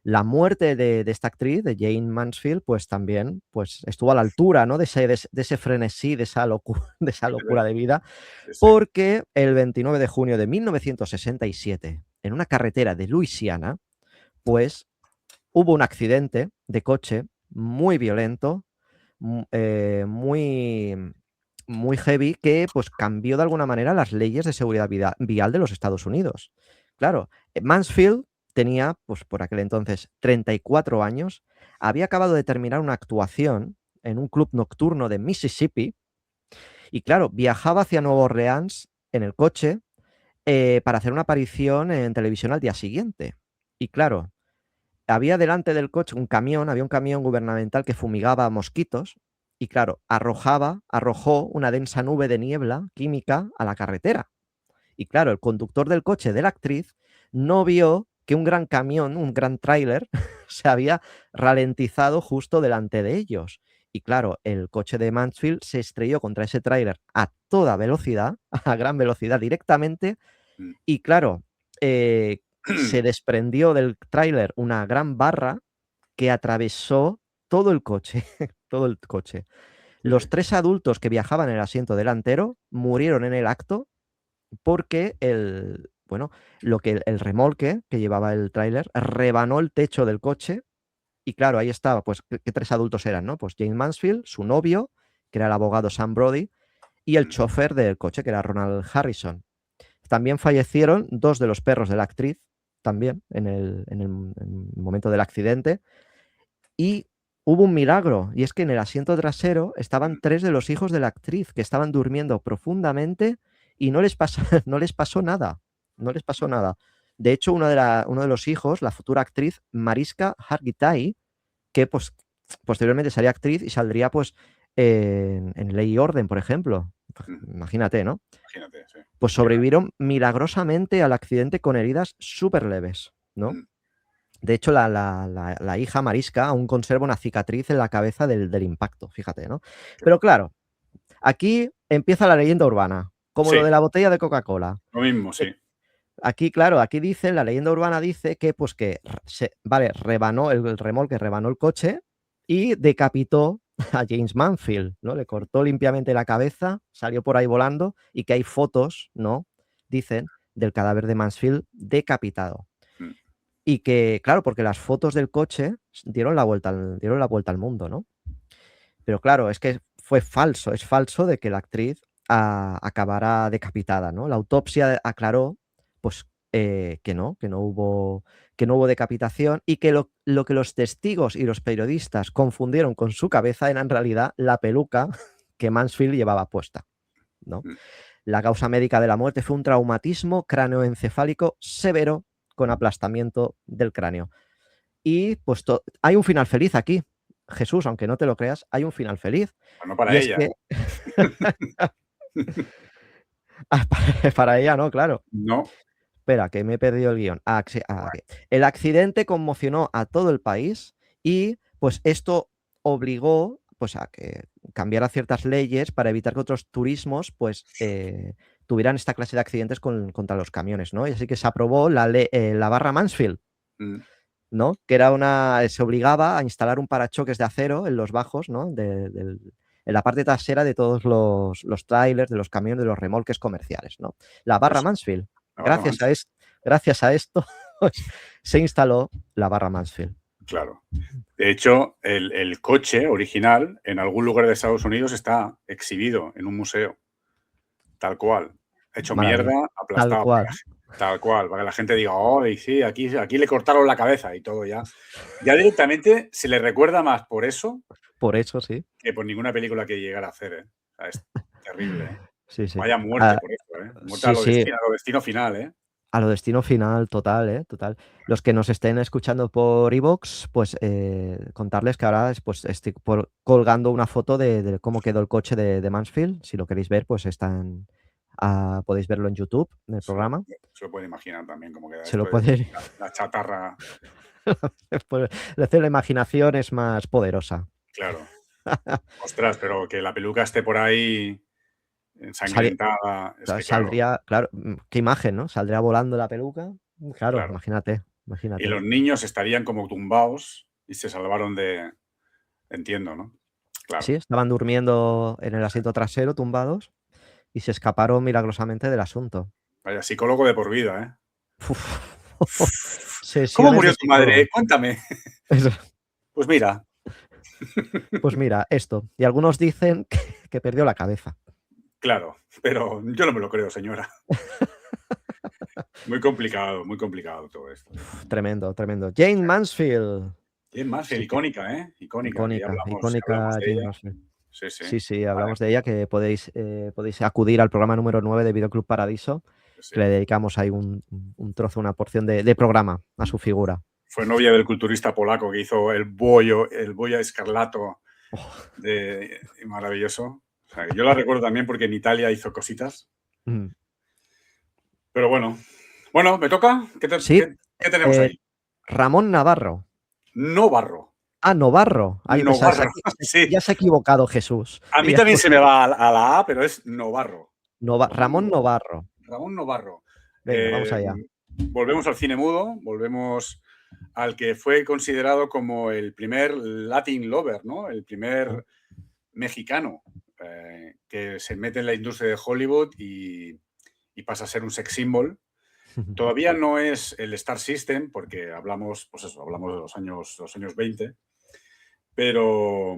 la muerte de esta actriz, de Jane Mansfield, pues también pues, estuvo a la altura, ¿no? de ese frenesí, de esa locura de vida,
Sí, sí.
porque el 29 de junio de 1967, en una carretera de Luisiana, pues hubo un accidente de coche muy violento, muy heavy, que pues cambió de alguna manera las leyes de seguridad vial de los Estados Unidos. Claro, Mansfield tenía, pues por aquel entonces, 34 años, había acabado de terminar una actuación en un club nocturno de Mississippi y, claro, viajaba hacia Nueva Orleans en el coche para hacer una aparición en televisión al día siguiente. Y, claro, había delante del coche había un camión gubernamental que fumigaba mosquitos y, claro, arrojó una densa nube de niebla química a la carretera. Y, claro, el conductor del coche de la actriz no vio que un gran camión, un gran tráiler, se había ralentizado justo delante de ellos. Y, claro, el coche de Mansfield se estrelló contra ese tráiler a toda velocidad, a gran velocidad directamente. Y, claro, se desprendió del tráiler una gran barra que atravesó todo el coche, todo el coche. Los 3 adultos que viajaban en el asiento delantero murieron en el acto porque el remolque que llevaba el tráiler rebanó el techo del coche y, claro, ahí estaba, pues, ¿qué 3 adultos eran, no? Pues James Mansfield, su novio, que era el abogado Sam Brody, y el chofer del coche, que era Ronald Harrison. También fallecieron 2 de los perros de la actriz, también en el momento del accidente. Y hubo un milagro, y es que en el asiento trasero estaban 3 de los hijos de la actriz que estaban durmiendo profundamente y no les pasó, no les pasó nada. No les pasó nada. De hecho, uno de los hijos, la futura actriz Mariska Hargitay, que pues, posteriormente sería actriz y saldría pues en Ley y Orden, por ejemplo. Imagínate, ¿no?
Imagínate, sí.
Pues sobrevivieron milagrosamente al accidente con heridas súper leves, ¿no? De hecho, la hija Mariska aún conserva una cicatriz en la cabeza del impacto, fíjate, ¿no? Pero claro, aquí empieza la leyenda urbana, como
Sí.
lo de la botella de Coca-Cola.
Lo mismo, sí.
Aquí, claro, aquí dice, la leyenda urbana dice que, pues que, rebanó el remolque, rebanó el coche y decapitó a James Mansfield, ¿no? Le cortó limpiamente la cabeza, salió por ahí volando y que hay fotos, ¿no? Dicen, del cadáver de Mansfield decapitado. Y que, claro, porque las fotos del coche dieron la vuelta al mundo, ¿no? Pero claro, es que fue falso, es falso de que la actriz acabara decapitada, ¿no? La autopsia aclaró, pues, que no hubo decapitación y que lo que los testigos y los periodistas confundieron con su cabeza era en realidad la peluca que Mansfield llevaba puesta, ¿no? La causa médica de la muerte fue un traumatismo cráneoencefálico severo con aplastamiento del cráneo. Y pues hay un final feliz aquí. Jesús, aunque no te lo creas, hay un final feliz.
No para
Y es
ella.
que... para ella no, claro.
No.
Espera, que me he perdido el guión. El accidente conmocionó a todo el país y pues esto obligó pues a que cambiara ciertas leyes para evitar que otros turismos pues tuvieran esta clase de accidentes contra los camiones, ¿no? Y así que se aprobó la barra Mansfield, ¿no? Que era se obligaba a instalar un parachoques de acero en los bajos, ¿no? En la parte trasera de todos los trailers, de los camiones, de los remolques comerciales, ¿no? La barra Mansfield. Gracias a esto pues, se instaló la barra Mansfield.
Claro. De hecho, el coche original en algún lugar de Estados Unidos está exhibido en un museo. Tal cual. Hecho mierda, aplastado. Tal cual. Para que la gente diga, oh, y sí, aquí le cortaron la cabeza y todo ya. Ya directamente se le recuerda más por eso.
Por eso, sí.
Que por ninguna película que llegara a hacer, ¿eh? O sea, es terrible, ¿eh?
Sí, sí.
Vaya muerte por eso, ¿eh? Muerte a lo destino final, ¿eh?
A lo destino final, total, total. Los que nos estén escuchando por iVoox, pues contarles que ahora pues, estoy colgando una foto de cómo quedó el coche de Mansfield. Si lo queréis ver, pues podéis verlo en YouTube, en el programa.
Se lo puede imaginar también cómo queda.
Se lo puede...
La chatarra.
La imaginación es más poderosa.
Claro. Ostras, pero que la peluca esté por ahí ensangrentada.
Saldría, claro, qué imagen, ¿no? Saldría volando la peluca. Claro. Imagínate.
Y los niños estarían como tumbados y se salvaron de... Entiendo, ¿no? Claro.
Sí, estaban durmiendo en el asiento trasero, tumbados, y se escaparon milagrosamente del asunto.
Vaya, psicólogo de por vida, ¿eh?
¿Cómo
murió tu madre? Cuéntame.
Eso.
Pues mira.
Pues mira, esto. Y algunos dicen que perdió la cabeza.
Claro, pero yo no me lo creo, señora. Muy complicado todo esto.
Tremendo, tremendo. Jane Mansfield.
Jane Mansfield, icónica, ¿eh? Icónica
Jane Mansfield.
Sí,
hablamos de ella, que podéis acudir al programa número 9 de Videoclub Paradiso, que le dedicamos ahí un trozo, una porción de programa a su figura.
Fue novia del culturista polaco que hizo el Boya Escarlato, maravilloso. O sea, yo la recuerdo también porque en Italia hizo cositas. Pero bueno. Bueno, ¿me toca? ¿Qué tenemos ahí?
Ramón Navarro.
Novarro.
Novarro.
Novarro. Sí.
Ya se ha equivocado Jesús.
A mí también se me va a la A, pero es Novarro.
Ramón Novarro.
Ramón Novarro.
Venga, vamos allá.
Volvemos al cine mudo, volvemos al que fue considerado como el primer Latin lover, ¿no? El primer mexicano que se mete en la industria de Hollywood y pasa a ser un sex symbol. Todavía no es el Star System, porque hablamos de los años 20, pero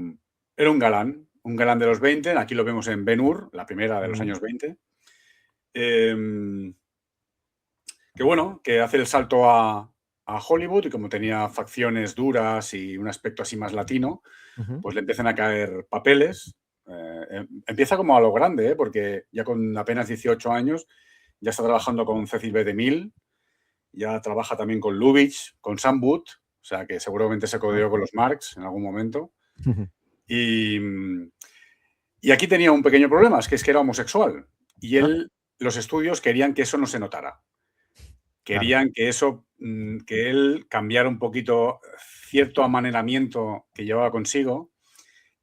era un galán de los 20. Aquí lo vemos en Ben-Hur, la primera de los años 20. Que bueno, que hace el salto a a Hollywood y como tenía facciones duras y un aspecto así más latino, pues le empiezan a caer papeles. Empieza como a lo grande, porque ya con apenas 18 años ya está trabajando con Cecil B. DeMille, ya trabaja también con Lubitsch, con Sam Wood, o sea que seguramente se codeó con los Marx en algún momento. Y aquí tenía un pequeño problema, es que era homosexual. Y los estudios querían que eso no se notara. Querían que eso, que él cambiara un poquito cierto amaneramiento que llevaba consigo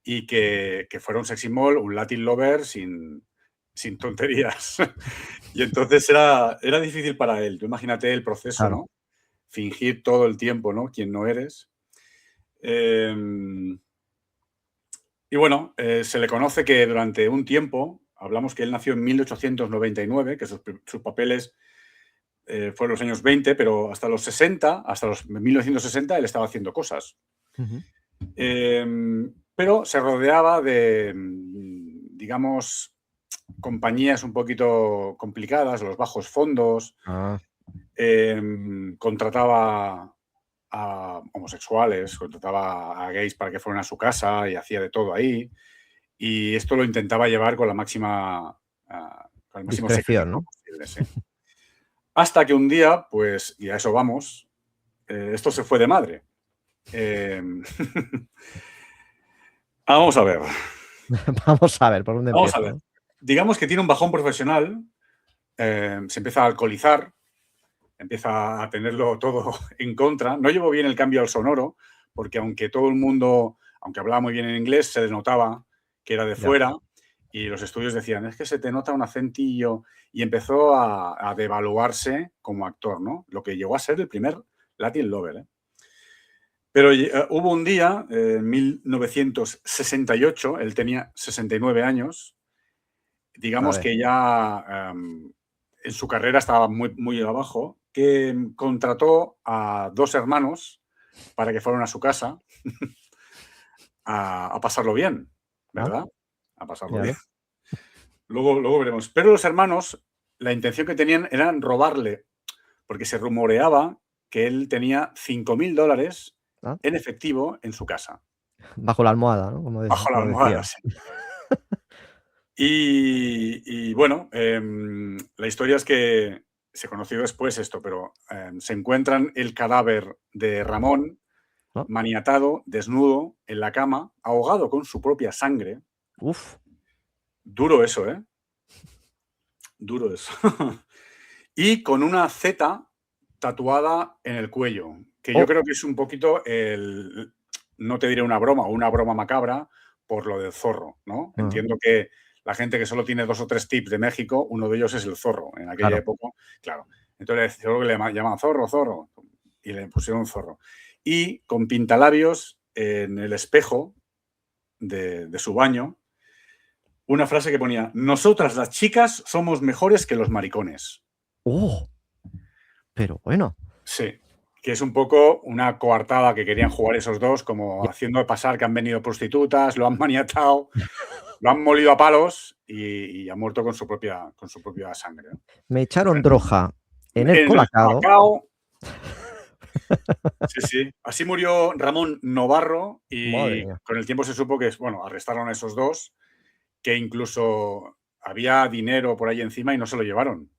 y que fuera un sex symbol, un Latin lover sin tonterías. Y entonces era difícil para él. Tú imagínate el proceso,
Claro.
¿no? Fingir todo el tiempo, ¿no? Quien no eres. Y bueno, se le conoce que durante un tiempo, hablamos que él nació en 1899, que sus papeles fueron los años 20, pero hasta los 60, hasta los 1960, él estaba haciendo cosas. Pero se rodeaba de, digamos, compañías un poquito complicadas, los bajos fondos, contrataba a homosexuales, contrataba a gays para que fueran a su casa y hacía de todo ahí. Y esto lo intentaba llevar con la máxima, con el máximo secreto
Discreción, ¿no?
posible, sí. Hasta que un día, pues, y a eso vamos, esto se fue de madre. Vamos a ver.
Vamos a ver, ¿por dónde
Vamos a
empiezo?
ver. Digamos que tiene un bajón profesional, se empieza a alcoholizar, empieza a tenerlo todo en contra. No llevó bien el cambio al sonoro, porque aunque todo el mundo, aunque hablaba muy bien en inglés, se le notaba que era de
Ya.
fuera y los estudios decían, es que se te nota un acentillo, y empezó a devaluarse como actor, ¿no? Lo que llegó a ser el primer Latin Lover, ¿eh? Pero hubo un día, en 1968, él tenía 69 años, digamos
Vale.
que ya en su carrera estaba muy, muy abajo, que contrató a dos hermanos para que fueran a su casa a pasarlo bien, ¿verdad? A pasarlo
Ya
bien.
ves.
Luego veremos. Pero los hermanos, la intención que tenían era robarle, porque se rumoreaba que él tenía $5.000
Ah,
en efectivo en su casa,
Bajo la almohada, ¿no?
bajo la
Como
almohada,
decían.
sí. Y bueno, la historia es que se conoció después esto, pero se encuentran el cadáver de Ramón
¿No?
maniatado, desnudo, en la cama, ahogado con su propia sangre.
Uf.
Duro eso, ¿eh? Duro eso. Y con una Z tatuada en el cuello, que yo
Oh,
creo que es un poquito no te diré una broma o una broma macabra por lo del zorro, ¿no? Entiendo que la gente que solo tiene 2 o 3 tips de México, uno de ellos es el zorro. En aquella
claro.
época, claro. Entonces, seguro que le llaman zorro, zorro, y le pusieron zorro. Y con pintalabios en el espejo de su baño, una frase que ponía: nosotras las chicas somos mejores que los maricones.
Oh, pero bueno.
Sí, que es un poco una coartada que querían jugar esos dos, como
Ya.
haciendo pasar que han venido prostitutas, lo han maniatado, lo han molido a palos y ha muerto con su propia sangre, ¿no?
Me echaron droga en el
En el
colacao.
Colacao. Sí, sí. Así murió Ramón Novarro
Madre
y
mía.
con el tiempo se supo que, bueno, arrestaron a esos dos, que incluso había dinero por ahí encima y no se lo llevaron.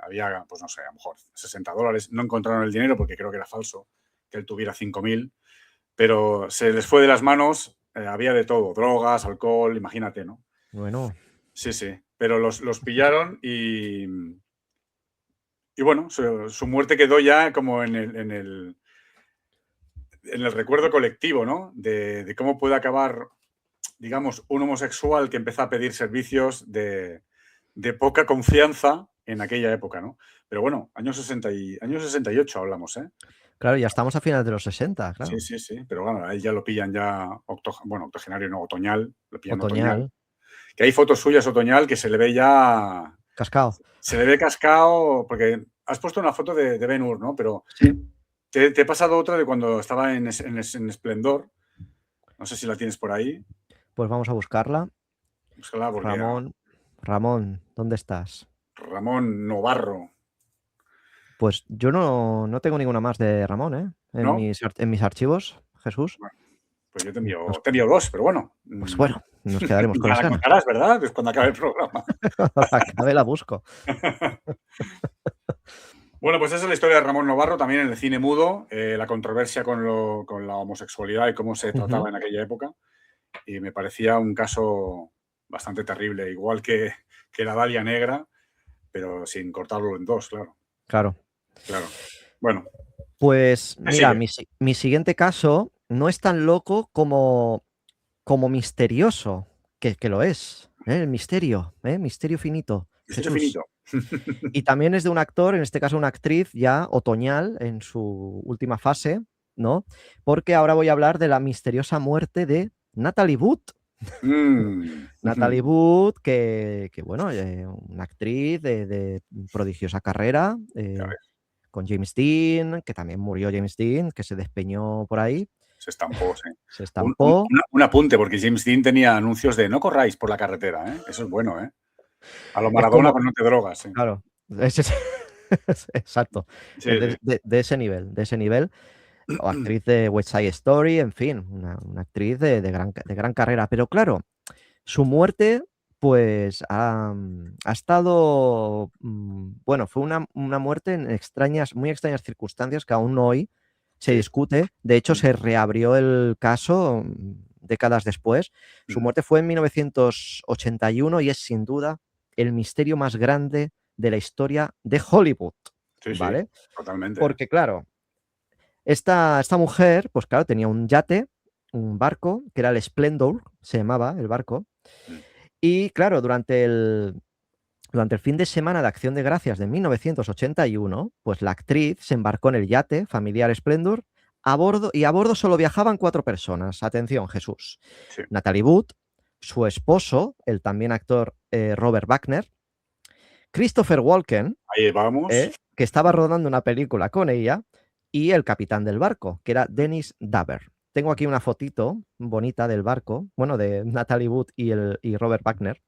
Había, pues no sé, a lo mejor $60. No encontraron el dinero porque creo que era falso, que él tuviera 5.000, pero se les fue de las manos. Había de todo, drogas, alcohol, imagínate, ¿no?
Bueno,
Sí, sí. Pero los pillaron y bueno, su muerte quedó ya como en el recuerdo colectivo, ¿no? De cómo puede acabar, digamos, un homosexual que empezó a pedir servicios de poca confianza en aquella época, ¿no? Pero bueno, años 68 hablamos, ¿eh?
claro, ya estamos a finales de los 60,
Sí,
claro.
sí, sí. Pero bueno, ahí ya lo pillan ya, bueno, octogenario no, otoñal, lo pillan otoñal.
Otoñal,
Que hay fotos suyas otoñal que se le ve ya,
cascao.
se le ve cascado, porque has puesto una foto de Ben-Hur, ¿no? Pero
Sí.
te he pasado otra de cuando estaba en Esplendor. No sé si la tienes por ahí.
Pues vamos a buscarla.
Búscala porque
Ramón, Ramón, ¿dónde estás?
Ramón Novarro.
Pues yo no tengo ninguna más de Ramón, ¿eh?
¿No?
En mis archivos, Jesús.
Bueno, pues yo te envío dos, pero bueno.
Pues bueno, nos quedaremos con
Ya
las
la
ganas.
contarás, ¿verdad? Es cuando acabe el programa.
Acabe la busco.
Bueno, pues esa es la historia de Ramón Novarro, también en el cine mudo, la controversia con la homosexualidad y cómo se trataba en aquella época. Y me parecía un caso bastante terrible, igual que la Dalia Negra, pero sin cortarlo en dos, claro.
Claro.
Bueno.
Pues mira,
sigue.
mi siguiente caso no es tan loco como misterioso, que lo es. El misterio finito.
Misterio
Jesús.
finito.
Y también es de un actor, en este caso una actriz ya otoñal en su última fase, ¿no? Porque ahora voy a hablar de la misteriosa muerte de Natalie Wood. Natalie Wood, que bueno, una actriz de prodigiosa carrera, con James Dean, que también murió James Dean, que se despeñó por ahí.
Se estampó, sí.
Se estampó.
Un apunte, porque James Dean tenía anuncios de no corráis por la carretera, ¿eh? Eso es bueno, ¿eh? A lo Maradona, pues no te drogas. Sí.
Claro, exacto.
Sí,
de ese nivel. O actriz de West Side Story, en fin, una actriz de gran carrera. Pero claro, su muerte, pues ha estado, bueno, fue una muerte en muy extrañas circunstancias que aún hoy se discute. De hecho, se reabrió el caso décadas después. Su muerte fue en 1981 y es sin duda el misterio más grande de la historia de Hollywood.
Sí,
¿vale?
Sí, totalmente.
Porque claro, esta mujer, pues claro, tenía un yate, un barco, que era el Splendor, se llamaba el barco. Y claro, durante el fin de semana de Acción de Gracias de 1981, pues la actriz se embarcó en el yate familiar Splendor a bordo solo viajaban 4 personas. Atención, Jesús.
Sí.
Natalie Wood, su esposo, el también actor Robert Wagner, Christopher Walken,
ahí vamos,
que estaba rodando una película con ella, y el capitán del barco, que era Dennis Daver. Tengo aquí una fotito bonita del barco, bueno, de Natalie Wood y Robert Wagner,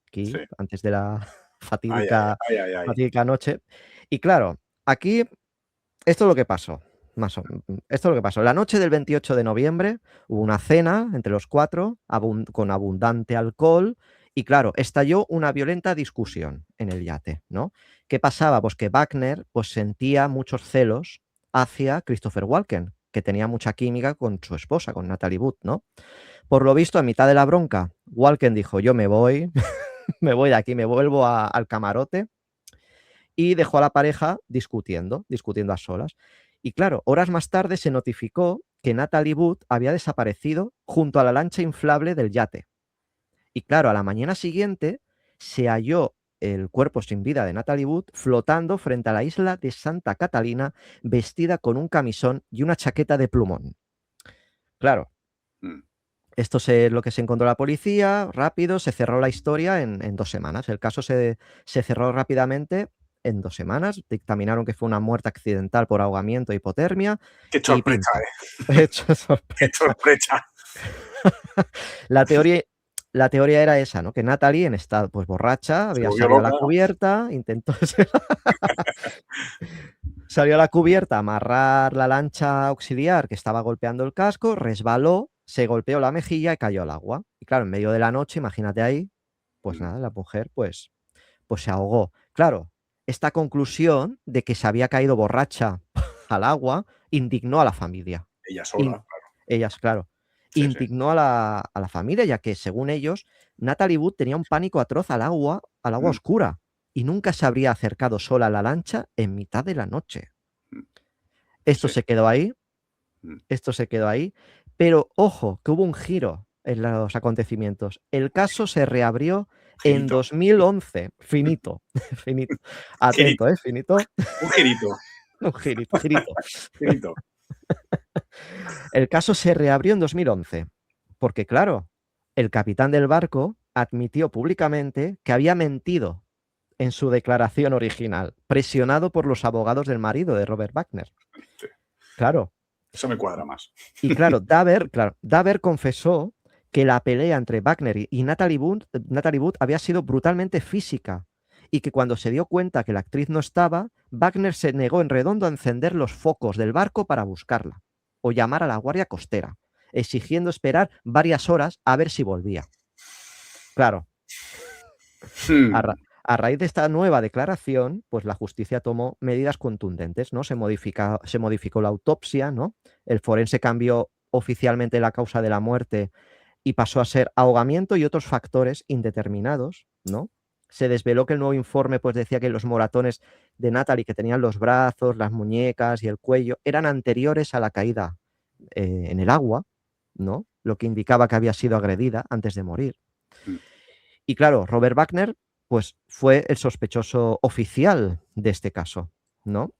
aquí, antes de la fatídica noche. Y claro, aquí, esto es lo que pasó. Esto es lo que pasó. La noche del 28 de noviembre hubo una cena entre los 4 con abundante alcohol y claro, estalló una violenta discusión en el yate, ¿no? ¿Qué pasaba? Pues que Wagner pues, sentía muchos celos hacia Christopher Walken, que tenía mucha química con su esposa, con Natalie Wood, ¿no? Por lo visto, a mitad de la bronca, Walken dijo, yo me voy, me voy de aquí, me vuelvo al camarote, y dejó a la pareja discutiendo a solas. Y claro, horas más tarde se notificó que Natalie Wood había desaparecido junto a la lancha inflable del yate. Y claro, a la mañana siguiente se halló el cuerpo sin vida de Natalie Wood flotando frente a la isla de Santa Catalina, vestida con un camisón y una chaqueta de plumón. Claro, esto es lo que se encontró la policía, rápido, se cerró la historia en 2 semanas. El caso se cerró rápidamente en 2 semanas, dictaminaron que fue una muerte accidental por ahogamiento e hipotermia.
¡Qué sorpresa,
¡Qué sorpresa! La teoría era esa, ¿no? Que Natalie, en estado pues borracha, había salido a la cubierta, intentó salió a la cubierta a amarrar la lancha auxiliar que estaba golpeando el casco, resbaló, se golpeó la mejilla y cayó al agua. Y claro, en medio de la noche, imagínate ahí, pues nada, la mujer pues se ahogó. Claro, esta conclusión de que se había caído borracha al agua indignó a la familia.
Ella sola, claro.
Ellas, claro.
Sí,
indignó a la familia, ya que, según ellos, Natalie Wood tenía un pánico atroz al agua oscura y nunca se habría acercado sola a la lancha en mitad de la noche. Esto se quedó ahí. Esto se quedó ahí. Pero, ojo, que hubo un giro en los acontecimientos. El caso se reabrió en 2011. Finito. Atento, finito.
Un girito.
Un girito. El caso se reabrió en 2011, porque claro, el capitán del barco admitió públicamente que había mentido en su declaración original, presionado por los abogados del marido de Robert Wagner.
Sí.
Claro.
Eso me cuadra más.
Y claro, Daver confesó que la pelea entre Wagner y Natalie Wood había sido brutalmente física y que cuando se dio cuenta que la actriz no estaba, Wagner se negó en redondo a encender los focos del barco para buscarla o llamar a la guardia costera, exigiendo esperar varias horas a ver si volvía. Claro, a raíz de esta nueva declaración, pues la justicia tomó medidas contundentes, ¿no? Se modificó la autopsia, ¿no? El forense cambió oficialmente la causa de la muerte y pasó a ser ahogamiento y otros factores indeterminados, ¿no? Se desveló que el nuevo informe pues decía que los moratones de Natalie, que tenían los brazos, las muñecas y el cuello, eran anteriores a la caída en el agua, ¿no? Lo que indicaba que había sido agredida antes de morir. Y claro, Robert Wagner pues fue el sospechoso oficial de este caso, ¿no?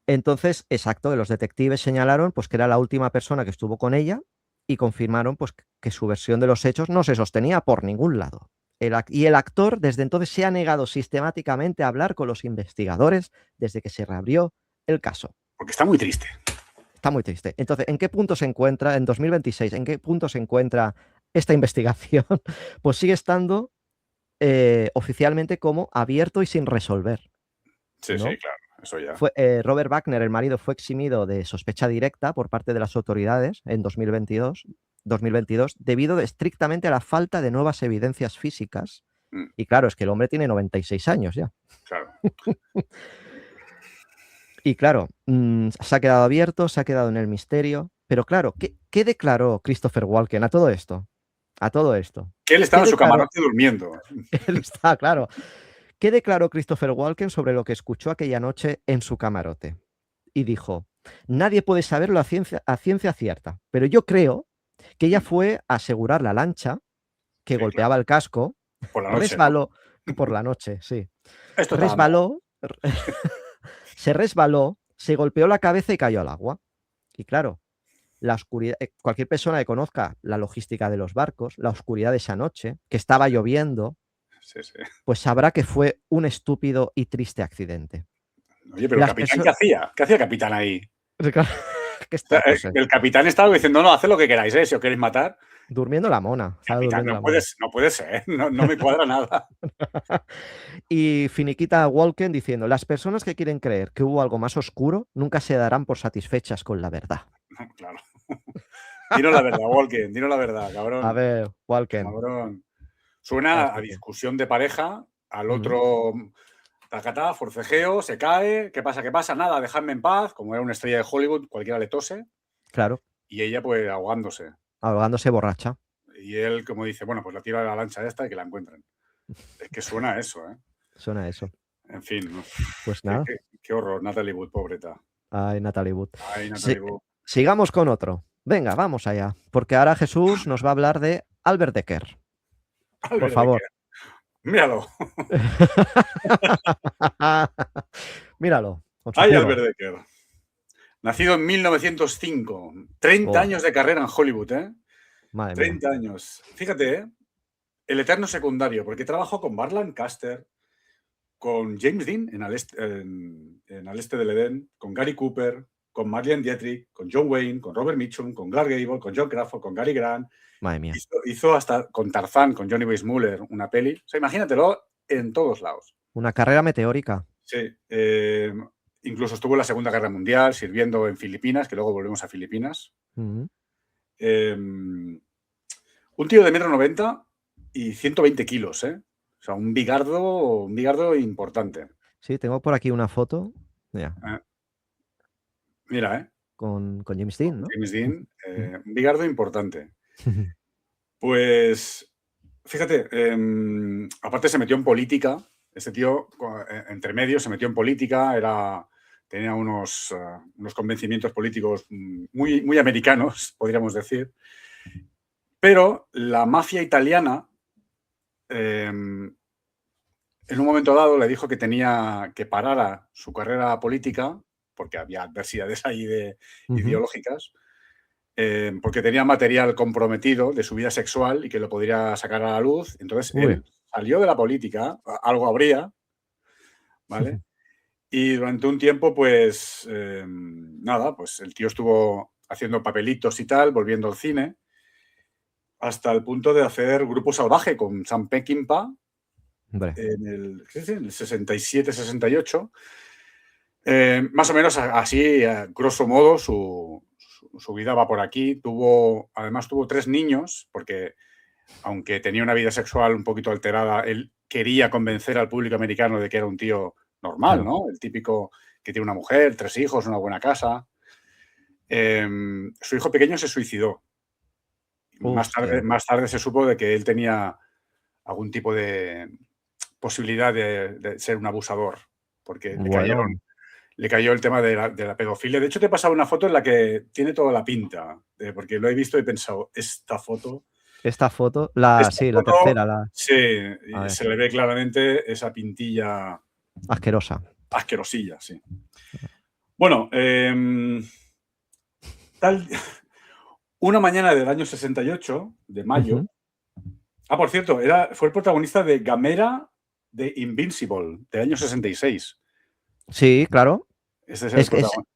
Entonces, exacto, los detectives señalaron pues que era la última persona que estuvo con ella y confirmaron pues que su versión de los hechos no se sostenía por ningún lado. Y el actor desde entonces se ha negado sistemáticamente a hablar con los investigadores desde que se reabrió el caso.
Porque está muy triste.
Está muy triste. Entonces, ¿en qué punto se encuentra, en 2026, en qué punto se encuentra esta investigación? Pues sigue estando oficialmente como abierto y sin resolver.
Sí,
¿no?
sí, claro, eso ya.
Robert Wagner, el marido, fue eximido de sospecha directa por parte de las autoridades en 2022 debido estrictamente a la falta de nuevas evidencias físicas. Y claro, es que el hombre tiene 96 años ya.
Claro.
Y claro, se ha quedado abierto, se ha quedado en el misterio. Pero claro, ¿qué declaró Christopher Walken a todo esto? A todo esto.
Que él estaba en su camarote durmiendo.
Él está, claro. ¿Qué declaró Christopher Walken sobre lo que escuchó aquella noche en su camarote? Y dijo, nadie puede saberlo a ciencia cierta, pero yo creo que ella fue a asegurar la lancha que golpeaba el casco,
por la noche,
resbaló, por la noche, sí.
Esto
resbaló, se resbaló, se golpeó la cabeza y cayó al agua. Y claro, la oscuridad, cualquier persona que conozca la logística de los barcos, la oscuridad de esa noche, que estaba lloviendo, pues sabrá que fue un estúpido y triste accidente.
Oye, pero el capitán, ¿qué hacía? ¿Qué hacía el capitán ahí? El capitán estaba diciendo, no, haced lo que queráis, si os queréis matar.
Durmiendo la mona.
Capitán, no puede ser, no me cuadra nada.
Y finiquita Walken diciendo, las personas que quieren creer que hubo algo más oscuro nunca se darán por satisfechas con la verdad.
Claro. Dinos la verdad, Walken, dinos la verdad, cabrón.
A ver, Walken.
Cabrón. Suena a discusión de pareja, al otro tacatá, forcejeo, se cae, ¿qué pasa? ¿Qué pasa? Nada, dejadme en paz, como era una estrella de Hollywood, cualquiera le tose.
Claro.
Y ella pues ahogándose.
Ahogándose borracha.
Y él como dice, bueno, pues la tira de la lancha esta y que la encuentren. Es que suena a eso, ¿eh?
Suena a eso.
En fin.
Pues nada.
Qué horror, Natalie Wood, pobreta.
Ay, Natalie Wood.
Ay, Natalie Wood.
Sigamos con otro. Venga, vamos allá. Porque ahora Jesús nos va a hablar de Albert Dekker. Por favor.
Dekker. Míralo.
Míralo.
Ay, Albert Dekker. Nacido en 1905. 30 años de carrera en Hollywood, ¿eh?
Madre
30
mía.
años. Fíjate, ¿eh? El eterno secundario, porque trabajó con Burt Lancaster, con James Dean en Al Este del Edén, con Gary Cooper, con Marlene Dietrich, con John Wayne, con Robert Mitchum, con Clark Gable, con John Crawford, con Cary Grant.
Madre mía.
Hizo hasta con Tarzán, con Johnny Weissmuller, una peli. O sea, imagínatelo en todos lados.
Una carrera meteórica.
Sí. Incluso estuvo en la Segunda Guerra Mundial, sirviendo en Filipinas, que luego volvemos a Filipinas. Un tío de 1,90 m y 120 kilos, ¿eh? O sea, un bigardo importante.
Sí, tengo por aquí una foto. Mira,
Mira, ¿eh?
Con James Dean, ¿no?
James Dean, un bigardo importante. Pues, fíjate, aparte se metió en política. Este tío, entre medio, se metió en política, tenía unos convencimientos políticos muy, muy americanos, podríamos decir. Pero la mafia italiana, en un momento dado, le dijo que tenía que parar su carrera política, porque había adversidades ahí ideológicas, porque tenía material comprometido de su vida sexual y que lo podría sacar a la luz. Entonces, él salió de la política, algo habría, ¿vale? Y durante un tiempo, pues, nada, pues el tío estuvo haciendo papelitos y tal, volviendo al cine, hasta el punto de hacer Grupo Salvaje con Sam Peckinpah,
Hombre.
en el 67-68. Más o menos así, a grosso modo, su vida va por aquí. Además tuvo 3 niños, porque aunque tenía una vida sexual un poquito alterada, él quería convencer al público americano de que era un tío normal,
Claro.
¿no? El típico que tiene una mujer, 3 hijos, una buena casa. Su hijo pequeño se suicidó.
Hostia.
Más tarde se supo de que él tenía algún tipo de posibilidad de ser un abusador, porque
Bueno,
le cayó el tema de la pedofilia. De hecho, te he pasado una foto en la que tiene toda la pinta, porque lo he visto y he pensado, esta foto,
esta foto, sí, la
esta foto,
tercera,
sí,
a ver,
se le ve claramente esa pintilla
asquerosa.
asquerosilla, sí. Bueno, una mañana del año 68, de mayo.
Ujú.
Por cierto, fue el protagonista de Gamera de Invincible, del año 66.
Sí, claro.
Este es el
Es que
protagonista.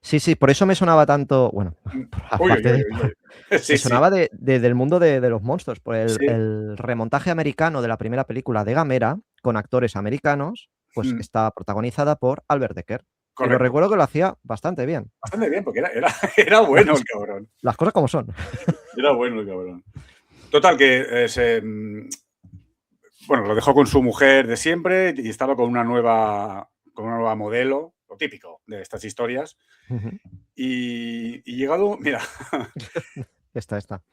sí, por eso me sonaba tanto, bueno,
Uy,
aparte
uy,
de
uy, uy. Sí,
me
sí.
sonaba del mundo de los monstruos, por
Sí.
el remontaje americano de la primera película de Gamera, con actores americanos, pues
Mm,
está protagonizada por Albert Decker. Y lo
correcto.
recuerdo que lo hacía bastante bien.
Bastante bien, porque era
Las
bueno el
cosas
cabrón.
las cosas como son.
Era bueno el cabrón. Total, que bueno, lo dejó con su mujer de siempre y estaba con una nueva modelo, lo típico de estas historias.
Ujú.
Y llegado, mira,
Esta.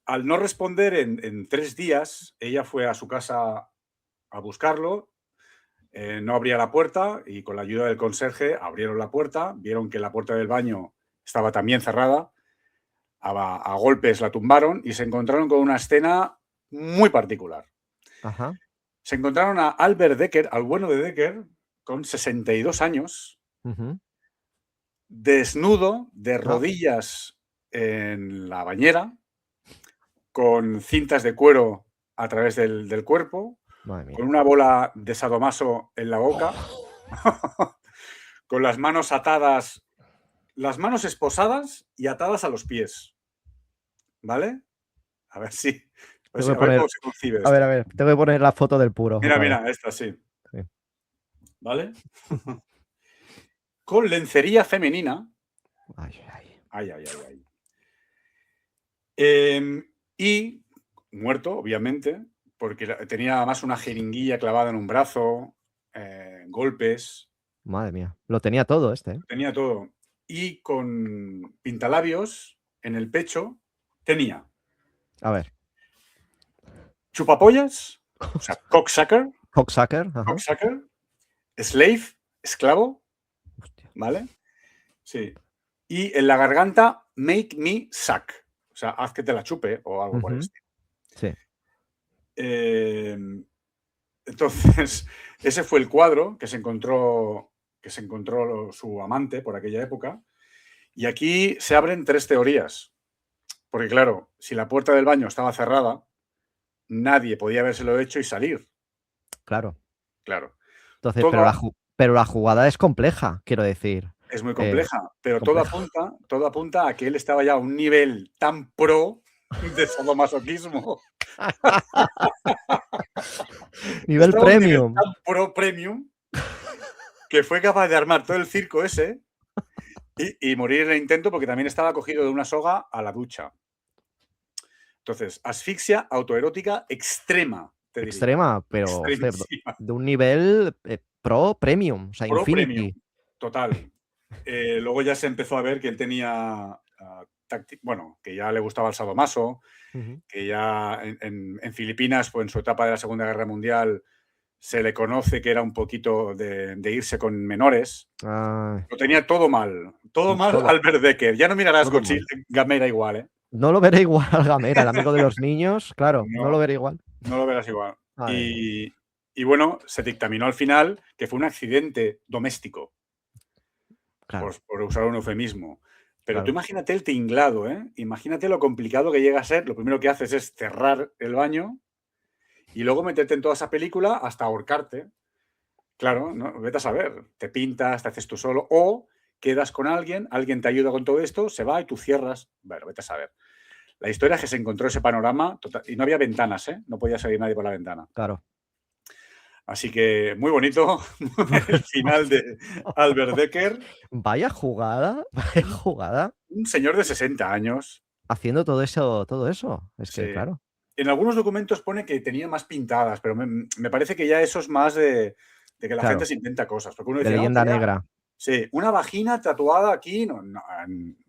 al no responder en 3 días, ella fue a su casa a buscarlo, no abría la puerta y con la ayuda del conserje abrieron la puerta, vieron que la puerta del baño estaba también cerrada, a golpes la tumbaron y se encontraron con una escena muy particular.
Ajá.
Se encontraron a Albert Decker, al bueno de Decker, con 62 años,
Ujú.
desnudo, de
Ah,
rodillas en la bañera, con cintas de cuero a través del cuerpo,
madre mía.
con una bola de sadomaso en la boca, con las manos atadas, las manos esposadas y atadas a los pies. ¿Vale? A ver si,
Tengo que
a ver
poner
cómo se concibe
a
esto.
ver, tengo que poner la foto del puro
Mira,
otra vez.
mira, esta sí.
Sí.
¿Vale? Con lencería femenina.
Ay, ay.
Ay, ay, ay, ay. Y muerto, obviamente, porque tenía además una jeringuilla clavada en un brazo, golpes,
Madre mía. Lo tenía todo este, ¿eh?
tenía todo. Y con pintalabios en el pecho tenía
A ver.
chupapollas, o sea, cocksucker,
Cocksucker, ajá.
slave, esclavo,
Hostia.
¿vale? Sí. Y en la garganta, make me suck, o sea, haz que te la chupe o algo por el
Ujú.
estilo.
Sí.
Entonces, ese fue el cuadro que se encontró su amante por aquella época. Y aquí se abren 3 teorías. Porque claro, si la puerta del baño estaba cerrada, nadie podía habérselo hecho y salir.
Claro.
Claro.
Entonces,
Todo
pero la jugada es compleja, quiero decir.
es muy
Eh,
compleja, pero
compleja.
todo apunta a que él estaba ya a un nivel tan pro de sadomasoquismo.
Nivel
Estaba a un nivel
premium.
tan pro premium que fue capaz de armar todo el circo ese y morir en el intento porque también estaba cogido de una soga a la ducha. Entonces, asfixia autoerótica extrema, te diría.
Extrema, pero hostia,
Extremísima.
de un nivel, pro premium, o sea,
Pro premium,
infinity.
total. Luego ya se empezó a ver que él tenía, bueno, que ya le gustaba el sadomaso,
Ujú.
que ya en Filipinas, pues en su etapa de la Segunda Guerra Mundial, se le conoce que era un poquito de irse con menores.
Ay,
Lo tenía todo mal
todo
Albert Decker. Ya no mirarás
todo mal.
Gamera igual, ¿eh?
No lo veré igual al Gamera, el amigo de los niños, claro, no
No,
lo veré igual.
no lo verás igual.
Madre mía,
Y bueno, se dictaminó al final que fue un accidente doméstico,
claro,
por usar un eufemismo. Pero tú
claro.
imagínate el tinglado, ¿eh? Imagínate lo complicado que llega a ser. Lo primero que haces es cerrar el baño y luego meterte en toda esa película hasta ahorcarte. Claro, ¿no? Vete a saber. Te pintas, te haces tú solo o quedas con alguien te ayuda con todo esto, se va y tú cierras. Bueno, vete a saber. La historia es que se encontró ese panorama y no había ventanas, ¿eh? No podía salir nadie por la ventana.
Claro.
Así que muy bonito el final de Albert Decker,
Vaya jugada, vaya jugada.
un señor de 60 años.
Haciendo todo eso. Es que,
Sí.
claro.
En algunos documentos pone que tenía más pintadas, pero me parece que ya eso es más de que la gente
Claro,
se inventa cosas. Porque uno
de
dice, no,
leyenda
tenía.
negra.
Sí, una vagina tatuada aquí. No, no,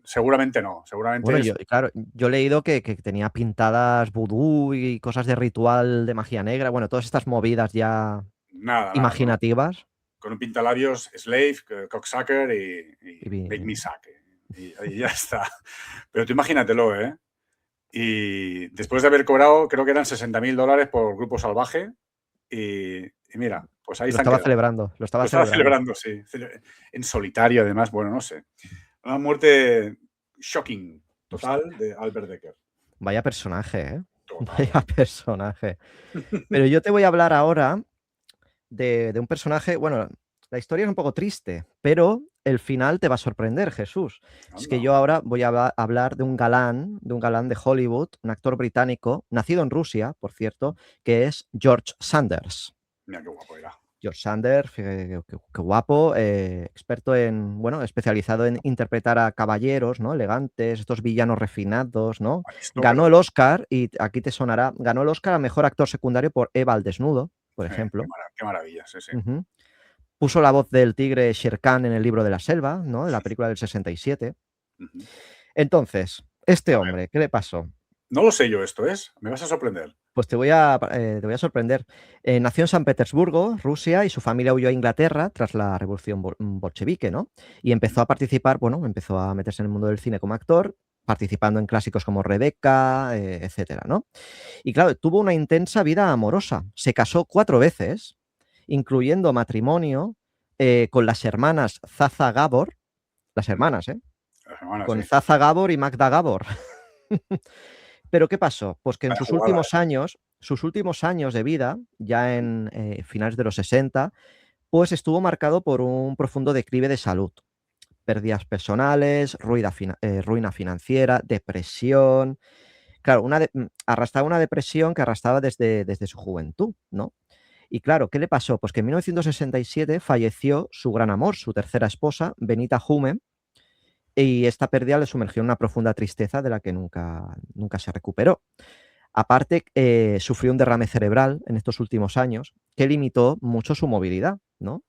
seguramente no. Seguramente
Bueno,
es
claro, yo he leído que tenía pintadas vudú y cosas de ritual de magia negra. Bueno, todas estas movidas ya
nada, nada.
imaginativas.
Con un pintalabios Slave, Cocksucker y
Y,
Make Me Suck. Y ya está. Pero tú imagínatelo, ¿eh? Y después de haber cobrado, creo que eran $60.000 por Grupo Salvaje. Y mira, pues ahí
lo
se han
estaba
quedado.
celebrando, lo
Lo
estaba
estaba
celebrando.
celebrando, sí. En solitario, además, bueno, no sé. Una muerte shocking, total, de Albert Decker.
Vaya personaje, ¿eh?
Total.
Vaya personaje. Pero yo te voy a hablar ahora de un personaje, bueno, la historia es un poco triste, pero el final te va a sorprender, Jesús. Es que
Anda.
yo ahora voy a hablar de un galán de Hollywood, un actor británico, nacido en Rusia, por cierto, que es George Sanders.
Mira qué guapo era.
George Sanders, qué guapo, experto en, bueno, especializado en interpretar a caballeros, ¿no? Elegantes, estos villanos refinados, ¿no? Ganó el
Aristócrata.
Oscar, y aquí te sonará, ganó el Oscar a mejor actor secundario por Eva al desnudo, por ejemplo.
Qué maravilla, sí, sí.
Ujú. Puso la voz del tigre Shere Khan en el libro de la selva, ¿no? De la película del 67.
Ujú.
Entonces, este
A ver,
hombre, ¿qué le pasó?
no lo sé yo esto, ¿es? Me vas a sorprender.
Pues te voy a sorprender. Nació en San Petersburgo, Rusia, y su familia huyó a Inglaterra tras la revolución bolchevique, ¿no? Y empezó a participar, bueno, empezó a meterse en el mundo del cine como actor, participando en clásicos como Rebecca, etcétera, ¿no? Y claro, tuvo una intensa vida amorosa. Se casó 4 veces, incluyendo matrimonio con las hermanas Zaza Gabor, las hermanas,
La semana, sí.
con Zaza Gabor y Magda Gabor. Pero ¿qué pasó? Pues que en
Vaya jugada, ¿eh?
sus últimos años de vida, ya en finales de los 60, pues estuvo marcado por un profundo declive de salud. Pérdidas personales, ruina financiera, depresión. Claro, arrastraba una depresión que arrastraba desde su juventud, ¿no? Y claro, ¿qué le pasó? Pues que en 1967 falleció su gran amor, su tercera esposa, Benita Hume, y esta pérdida le sumergió en una profunda tristeza de la que nunca se recuperó. Aparte, sufrió un derrame cerebral en estos últimos años que limitó mucho su movilidad, ¿no?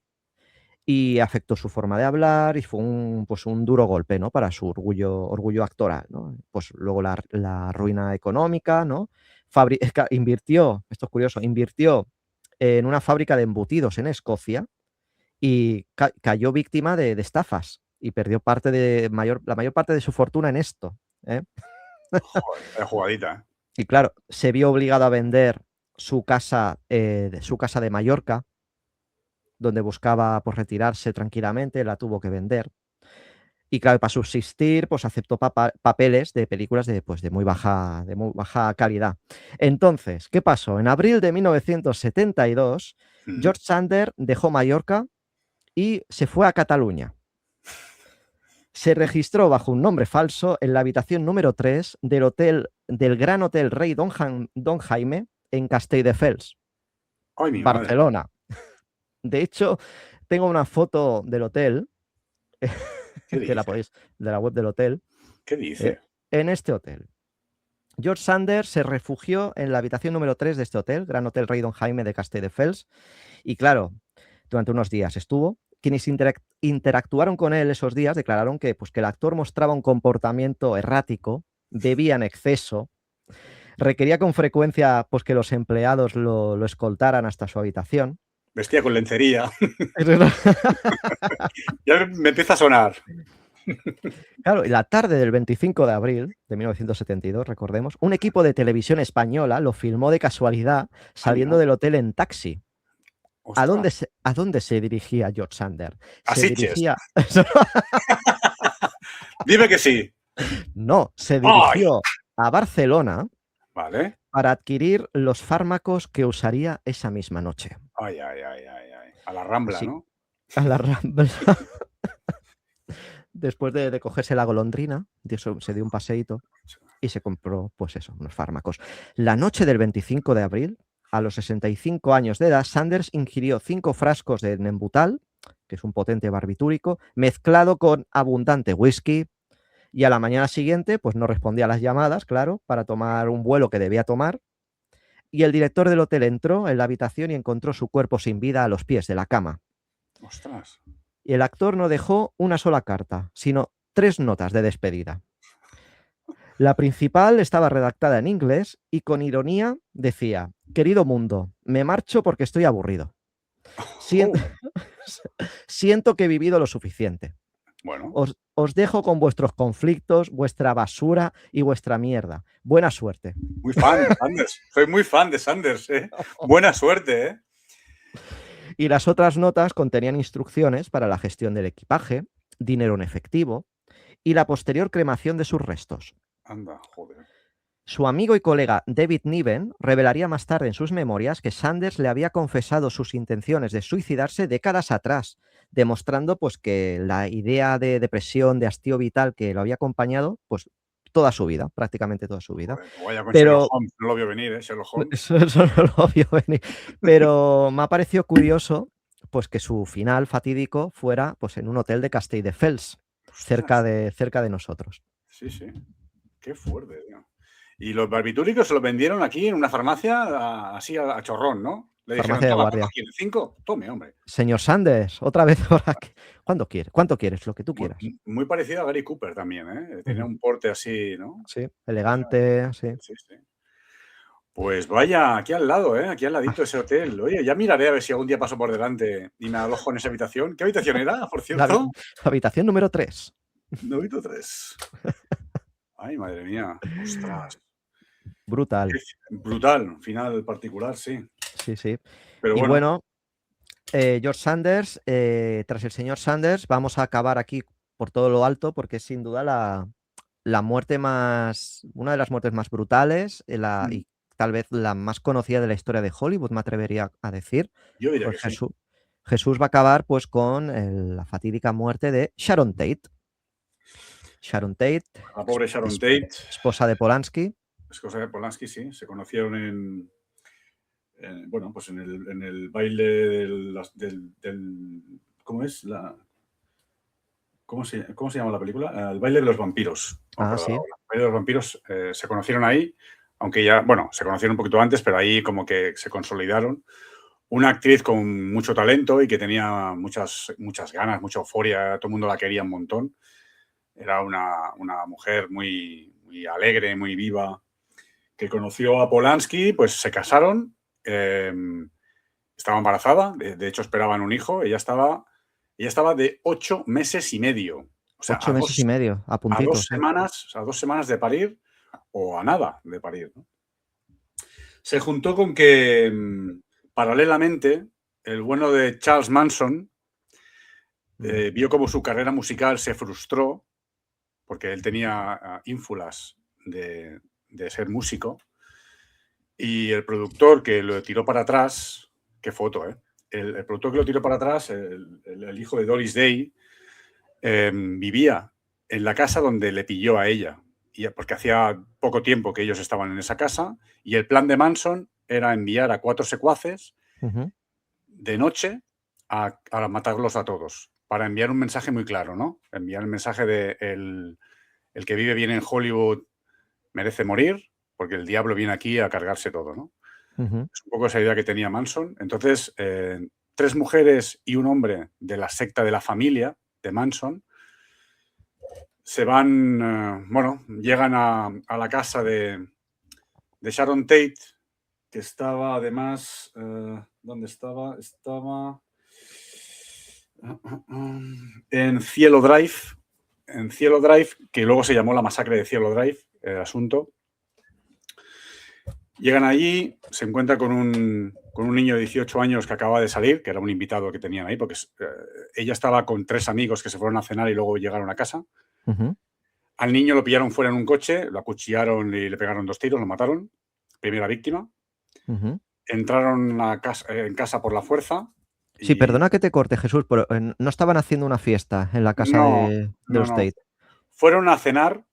Y afectó su forma de hablar, y fue un duro golpe, ¿no? Para su orgullo actoral, ¿no? Pues luego la ruina económica, ¿no? Invirtió, esto es curioso, invirtió en una fábrica de embutidos en Escocia y cayó víctima de estafas y perdió la mayor parte de su fortuna en esto, ¿eh?
Joder, vaya jugadita, ¿eh?
Y claro, se vio obligado a vender su casa de Mallorca, donde buscaba, pues, retirarse tranquilamente, la tuvo que vender. Y claro, para subsistir, pues aceptó papeles de películas de muy baja calidad. Entonces, ¿qué pasó? En abril de 1972,
Ujú.
George Sanders dejó Mallorca y se fue a Cataluña. Se registró bajo un nombre falso en la habitación número 3 del Gran Hotel Rey Don Jaime en Castelldefels,
Ay, mi madre.
Barcelona. De hecho, tengo una foto del hotel,
¿Qué
que
dice?
de la web del hotel,
¿Qué
eh,
dice?
en este hotel. George Sanders se refugió en la habitación número 3 de este hotel, Gran Hotel Rey Don Jaime de Castelldefels, y claro, durante unos días estuvo. Quienes interactuaron con él esos días declararon que, pues, que el actor mostraba un comportamiento errático, bebía en exceso, requería con frecuencia, pues, que los empleados lo escoltaran hasta su habitación.
Vestía con lencería. Ya me empieza a sonar.
Claro, y la tarde del 25 de abril de 1972, recordemos, un equipo de televisión española lo filmó de casualidad
Ah,
saliendo
mira.
del hotel en taxi.
Ostras.
¿A dónde se dirigía George Sanders?
A
Se
Sitges.
dirigía...
Dime que sí.
No, se
¡Ay!
dirigió a Barcelona
Vale.
para adquirir los fármacos que usaría esa misma noche.
Ay, ay, ay, ay, ay. A la Rambla,
Así,
¿no?
a la Rambla. Después de cogerse la golondrina, se dio un paseíto y se compró, pues eso, unos fármacos. La noche del 25 de abril, A los 65 años de edad, Sanders ingirió 5 frascos de Nembutal, que es un potente barbitúrico, mezclado con abundante whisky, y a la mañana siguiente pues no respondía a las llamadas, claro, para tomar un vuelo que debía tomar, y el director del hotel entró en la habitación y encontró su cuerpo sin vida a los pies de la cama.
Ostras.
Y el actor no dejó una sola carta, sino 3 notas de despedida. La principal estaba redactada en inglés y con ironía decía: querido mundo, me marcho porque estoy aburrido. Siento, siento que he vivido lo suficiente.
Bueno,
Os dejo con vuestros conflictos, vuestra basura y vuestra mierda. Buena suerte.
muy fan de Sanders. Soy muy fan de Sanders, ¿eh? Buena suerte, ¿eh?
Y las otras notas contenían instrucciones para la gestión del equipaje, dinero en efectivo y la posterior cremación de sus restos.
Anda, joder.
Su amigo y colega David Niven revelaría más tarde en sus memorias que Sanders le había confesado sus intenciones de suicidarse décadas atrás, demostrando pues que la idea de depresión, de hastío vital que lo había acompañado pues toda su vida, prácticamente toda su vida.
Joder, vaya con
Pero
Sherlock Holmes. No lo vio venir, ¿eh? Sherlock Holmes.
eso no lo vio venir. Pero me ha parecido curioso pues que su final fatídico fuera pues en un hotel de Castelldefels, cerca de nosotros.
Sí, sí. Qué fuerte, tío. Y los barbitúricos se los vendieron aquí en una farmacia así a chorrón, ¿no? Le dijeron,
Farmacia de
toma,
guardia.
¿cuánto quieres? ¿5? Tome, hombre.
Señor Sanders, otra vez por aquí. ¿Cuánto quieres? ¿Cuánto quieres? Lo que tú quieras.
Muy parecido a Gary Cooper también, ¿eh? Tenía
Ujú.
un porte así, ¿no?
Sí, elegante, sí.
Sí, sí. Pues vaya, aquí al lado, ¿eh? Aquí al ladito de ese hotel. Oye, ya miraré a ver si algún día paso por delante y me alojo en esa habitación. ¿Qué habitación era, por
La
cierto?
habitación número 3.
903. Ay, madre mía. Ostras.
Brutal.
Brutal. Final particular, sí.
Sí, sí.
Pero
Y
bueno,
bueno, George Sanders, tras el señor Sanders, vamos a acabar aquí por todo lo alto, porque es sin duda la muerte más, una de las muertes más brutales y tal vez la más conocida de la historia de Hollywood, me atrevería a decir.
yo diría
Pues
que sí.
Jesús va a acabar pues con la fatídica muerte de Sharon Tate. Sharon Tate,
La pobre Sharon Tate,
esposa de Polanski.
esposa de Polanski, sí. Se conocieron bueno, pues en el baile ¿cómo es? ¿Cómo se llama la película? El baile de los vampiros.
Ah, sí.
El baile de los vampiros se conocieron ahí, aunque ya, bueno, se conocieron un poquito antes, pero ahí como que se consolidaron. Una actriz con mucho talento y que tenía muchas ganas, mucha euforia, todo el mundo la quería un montón. Era una mujer muy, muy alegre, muy viva, que conoció a Polanski, pues se casaron, estaba embarazada, de hecho esperaban un hijo, ella estaba de 8 meses y medio. O sea,
8 meses y medio, a
a
puntito.
2 semanas, a 2 semanas de parir o a nada de parir, ¿no? Se juntó con que, paralelamente, el bueno de Charles Manson vio como su carrera musical se frustró, porque él tenía ínfulas de ser músico, y el productor que lo tiró para atrás, qué foto, ¿eh? El productor que lo tiró para atrás, el hijo de Doris Day, vivía en la casa donde le pilló a ella, porque hacía poco tiempo que ellos estaban en esa casa, y el plan de Manson era enviar a 4 secuaces de noche a matarlos a todos, para enviar un mensaje muy claro, ¿no? Enviar el mensaje de el que vive bien en Hollywood merece morir, porque el diablo viene aquí a cargarse todo, ¿no? Es un poco esa idea que tenía Manson. Entonces, 3 mujeres y un hombre de la secta de la familia de Manson se van, llegan a la casa de Sharon Tate, que estaba además, ¿dónde estaba? Estaba en Cielo Drive, que luego se llamó la masacre de Cielo Drive, el asunto. Llegan allí, se encuentran con un niño de 18 años que acaba de salir, que era un invitado que tenían ahí, porque ella estaba con 3 amigos que se fueron a cenar y luego llegaron a casa. Al niño lo pillaron fuera en un coche, lo acuchillaron y le pegaron 2 tiros, lo mataron. Primera víctima. Entraron en casa por la fuerza.
Sí, perdona que te corte, Jesús, pero no estaban haciendo una fiesta en la casa de los Tate.
Fueron a cenar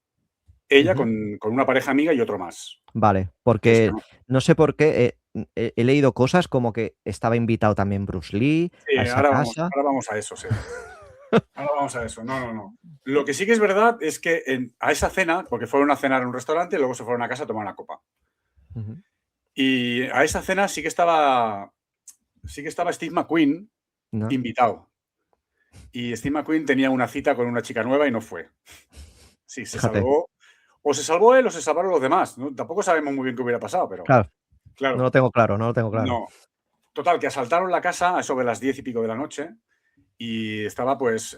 ella con una pareja amiga y otro más.
Vale, porque no sé por qué he leído cosas como que estaba invitado también Bruce Lee
Sí,
a esa casa.
ahora vamos a eso, sí. Ahora vamos a eso. No. Lo que sí que es verdad es que a esa cena, porque fueron a cenar en un restaurante y luego se fueron a casa a tomar una copa.
Ujú.
Y a esa cena sí que estaba Steve McQueen
¿No?
invitado. Y Steve McQueen tenía una cita con una chica nueva y no fue. Sí, se
Fíjate,
salvó. O se salvó él o se salvaron los demás, ¿no? Tampoco sabemos muy bien qué hubiera pasado, pero
claro, no
claro,
lo tengo claro, no lo tengo claro.
no. Total, que asaltaron la casa a eso de las 10 y pico de la noche y estaba pues,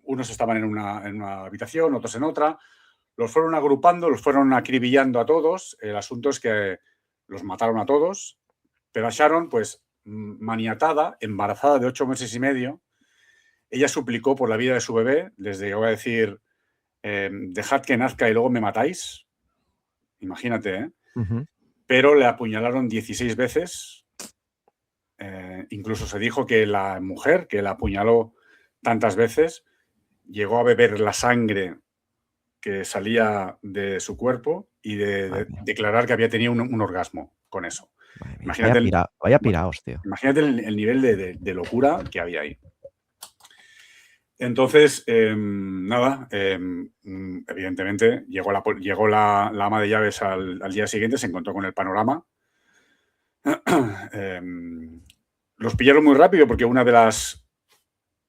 unos estaban en una habitación, otros en otra. Los fueron agrupando, los fueron acribillando a todos. El asunto es que los mataron a todos, pero a Sharon, pues maniatada, embarazada de 8 meses y medio, ella suplicó por la vida de su bebé, les llegó a decir, dejad que nazca y luego me matáis. Imagínate, ¿eh?
Ujú.
Pero le apuñalaron 16 veces. Incluso se dijo que la mujer que la apuñaló tantas veces llegó a beber la sangre que salía de su cuerpo y
Madre
de
mía,
declarar que había tenido un orgasmo con eso.
madre mía.
Imagínate
Vaya piraos, tío.
imagínate el nivel de locura que había ahí. Entonces, nada, evidentemente llegó la ama de llaves al día siguiente, se encontró con el panorama. Los pillaron muy rápido porque una de las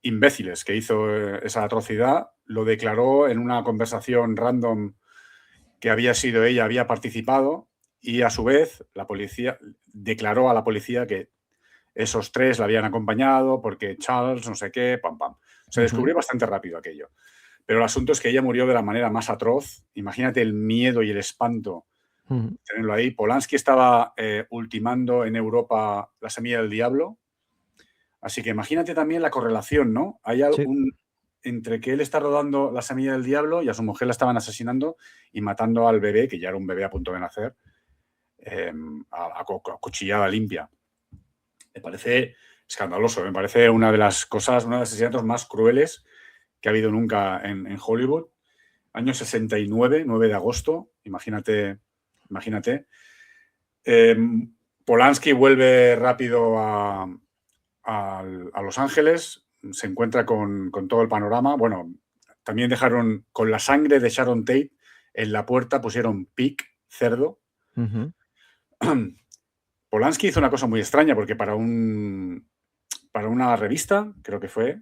imbéciles que hizo esa atrocidad lo declaró en una conversación random que había sido ella, había participado y a su vez la policía declaró a la policía que esos tres la habían acompañado porque Charles, no sé qué, pam, pam. Se
Ujú.
descubrió bastante rápido aquello. Pero el asunto es que ella murió de la manera más atroz. Imagínate el miedo y el espanto
Ujú.
tenerlo ahí. Polanski estaba ultimando en Europa La semilla del diablo. Así que imagínate también la correlación, ¿no? Hay
Sí.
entre que él está rodando La semilla del diablo y a su mujer la estaban asesinando y matando al bebé, que ya era un bebé a punto de nacer, a cuchillada limpia. Me parece escandaloso, me parece una de las cosas, uno de los asesinatos más crueles que ha habido nunca en Hollywood. Año 69, 9 de agosto, imagínate. Polanski vuelve rápido a Los Ángeles, se encuentra con todo el panorama. Bueno, también dejaron con la sangre de Sharon Tate en la puerta, pusieron pig, cerdo.
Ujú.
Polanski hizo una cosa muy extraña porque para una revista, creo que fue,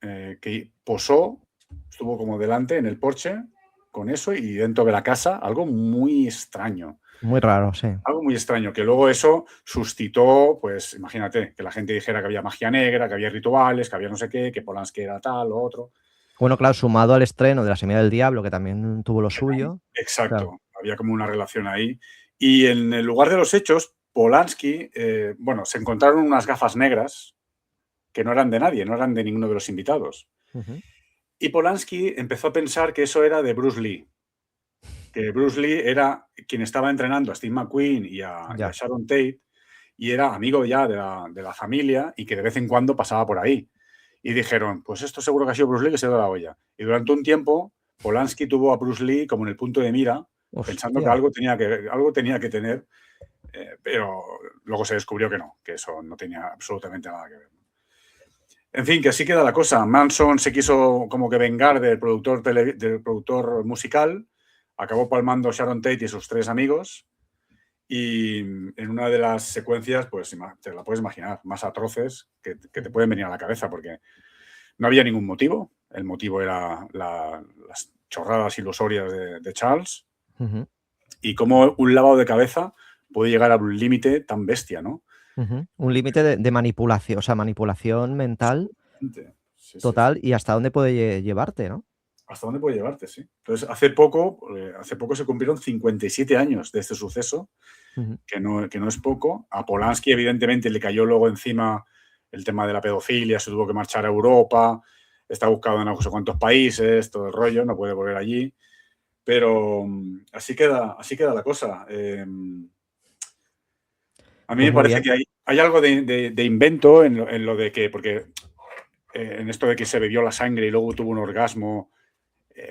que posó, estuvo como delante en el porche con eso y dentro de la casa, algo muy extraño.
Muy raro, sí.
Algo muy extraño, que luego eso suscitó, pues imagínate, que la gente dijera que había magia negra, que había rituales, que había no sé qué, que Polanski era tal o otro.
Bueno, claro, sumado al estreno de La semilla del diablo, que también tuvo lo suyo. Claro.
Exacto, había como una relación ahí. Y en el lugar de los hechos, Polanski, bueno, se encontraron unas gafas negras que no eran de nadie, no eran de ninguno de los invitados.
Ujú.
Y Polanski empezó a pensar que eso era de Bruce Lee, que Bruce Lee era quien estaba entrenando a Steve McQueen y a
Ya.
Sharon Tate y era amigo ya de la familia y que de vez en cuando pasaba por ahí. Y dijeron, pues esto seguro que ha sido Bruce Lee que se ha dado la olla. Y durante un tiempo, Polanski tuvo a Bruce Lee como en el punto de mira, pensando que
Hostia.
algo tenía que tener, pero luego se descubrió que no, que eso no tenía absolutamente nada que ver. En fin, que así queda la cosa. Manson se quiso como que vengar del productor musical, acabó palmando Sharon Tate y sus tres amigos, y en una de las secuencias, pues te la puedes imaginar, más atroces que te pueden venir a la cabeza, porque no había ningún motivo. El motivo era las chorradas ilusorias de Charles,
Ujú.
y cómo un lavado de cabeza puede llegar a un límite tan bestia, ¿no?
Ujú. Un límite de manipulación, o sea, manipulación mental
Sí, sí, sí.
total y hasta dónde puede llevarte, ¿no?
¿Hasta dónde puede llevarte? Sí. Entonces, hace poco se cumplieron 57 años de este suceso,
Ujú.
que no es poco. A Polanski, evidentemente, le cayó luego encima el tema de la pedofilia, se tuvo que marchar a Europa, está buscado en no sé cuántos países, todo el rollo, no puede volver allí. Pero así queda la cosa. A mí
Pues
me
muy
parece
bien.
que hay algo de invento en lo de que, porque en esto de que se bebió la sangre y luego tuvo un orgasmo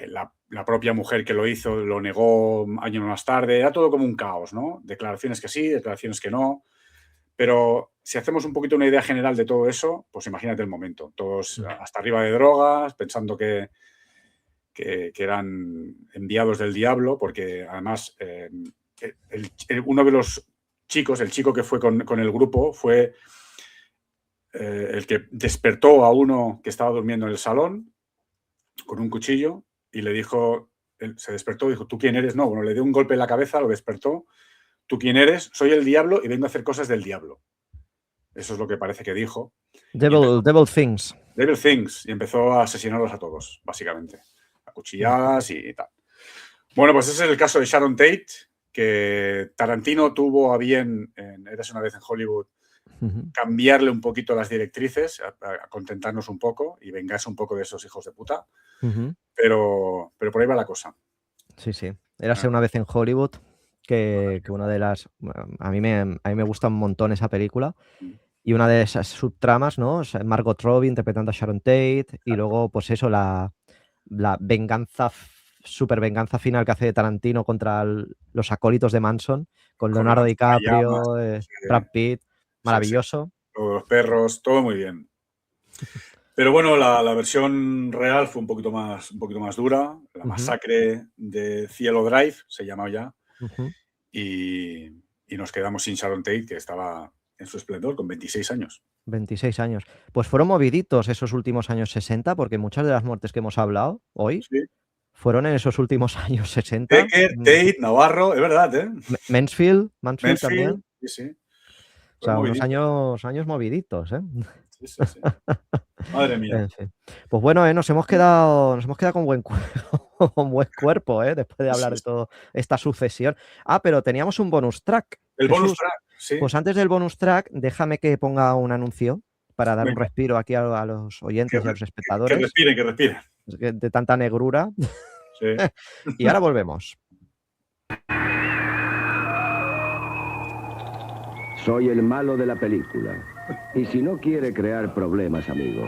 La propia mujer que lo hizo lo negó años más tarde. Era todo como un caos, ¿no? Declaraciones que sí, declaraciones que no. Pero si hacemos un poquito una idea general de todo eso, pues imagínate el momento. Todos hasta arriba de drogas, pensando que eran enviados del diablo, porque además uno de los chicos, el chico que fue con el grupo, fue el que despertó a uno que estaba durmiendo en el salón con un cuchillo y le dijo, él se despertó y dijo, ¿tú quién eres? No, bueno, le dio un golpe en la cabeza, lo despertó. ¿Tú quién eres? Soy el diablo y vengo a hacer cosas del diablo. Eso es lo que parece que dijo.
Devil Things.
Devil Things. Y empezó a asesinarlos a todos, básicamente. A cuchilladas y tal. Bueno, pues ese es el caso de Sharon Tate, que Tarantino tuvo a bien, en Érase una vez en Hollywood, cambiarle un poquito las directrices, a contentarnos un poco y vengarse un poco de esos hijos de puta. Pero por ahí va la cosa.
Sí, sí. Érase una vez en Hollywood, que una de las... A mí me gusta un montón esa película. Y una de esas subtramas, ¿no? O sea, Margot Robbie interpretando a Sharon Tate. Y luego, pues eso, la venganza, super venganza final que hace Tarantino contra los acólitos de Manson, con Leonardo DiCaprio, Brad Pitt. Maravilloso.
Sí. Los perros, todo muy bien. Pero bueno, la versión real fue un poquito más dura. La masacre de Cielo Drive se llamaba ya. Y nos quedamos sin Sharon Tate, que estaba en su esplendor, con 26 años.
26 años. Pues fueron moviditos esos últimos años 60, porque muchas de las muertes que hemos hablado hoy fueron en esos últimos años 60.
Becker, Tate, Navarro, es verdad, ¿eh?
Mansfield también.
Sí, sí.
O sea, unos años moviditos, ¿eh?
Sí. Madre mía.
En fin. Pues bueno, nos hemos quedado con buen cuerpo, después de hablar de toda esta sucesión. Pero teníamos un bonus track.
El bonus track, sí.
Pues antes del bonus track, déjame que ponga un anuncio para dar un respiro aquí a los oyentes y a los espectadores.
Que respiren.
De tanta negrura.
Sí.
Y ahora volvemos.
Soy el malo de la película. Y si no quiere crear problemas, amigo,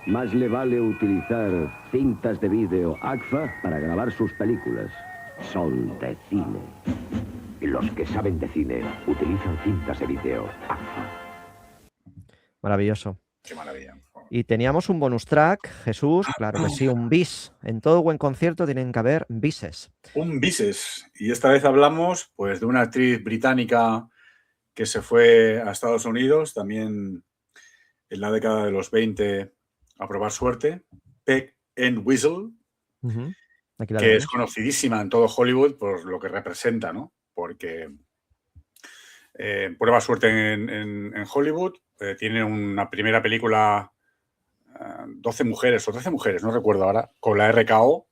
más le vale utilizar cintas de vídeo AGFA para grabar sus películas. Son de cine. Y los que saben de cine utilizan cintas de vídeo AGFA.
Maravilloso.
Qué maravilla.
Y teníamos un bonus track, Jesús, claro que sí, un bis. En todo buen concierto tienen que haber bises.
Un bises. Y esta vez hablamos pues de una actriz británica que se fue a Estados Unidos, también en la década de los 20, a probar suerte, Peg Entwistle, que es conocidísima en todo Hollywood por lo que representa, ¿no? Porque prueba suerte en Hollywood, tiene una primera película, 12 mujeres o 13 mujeres, no recuerdo ahora, con la RKO,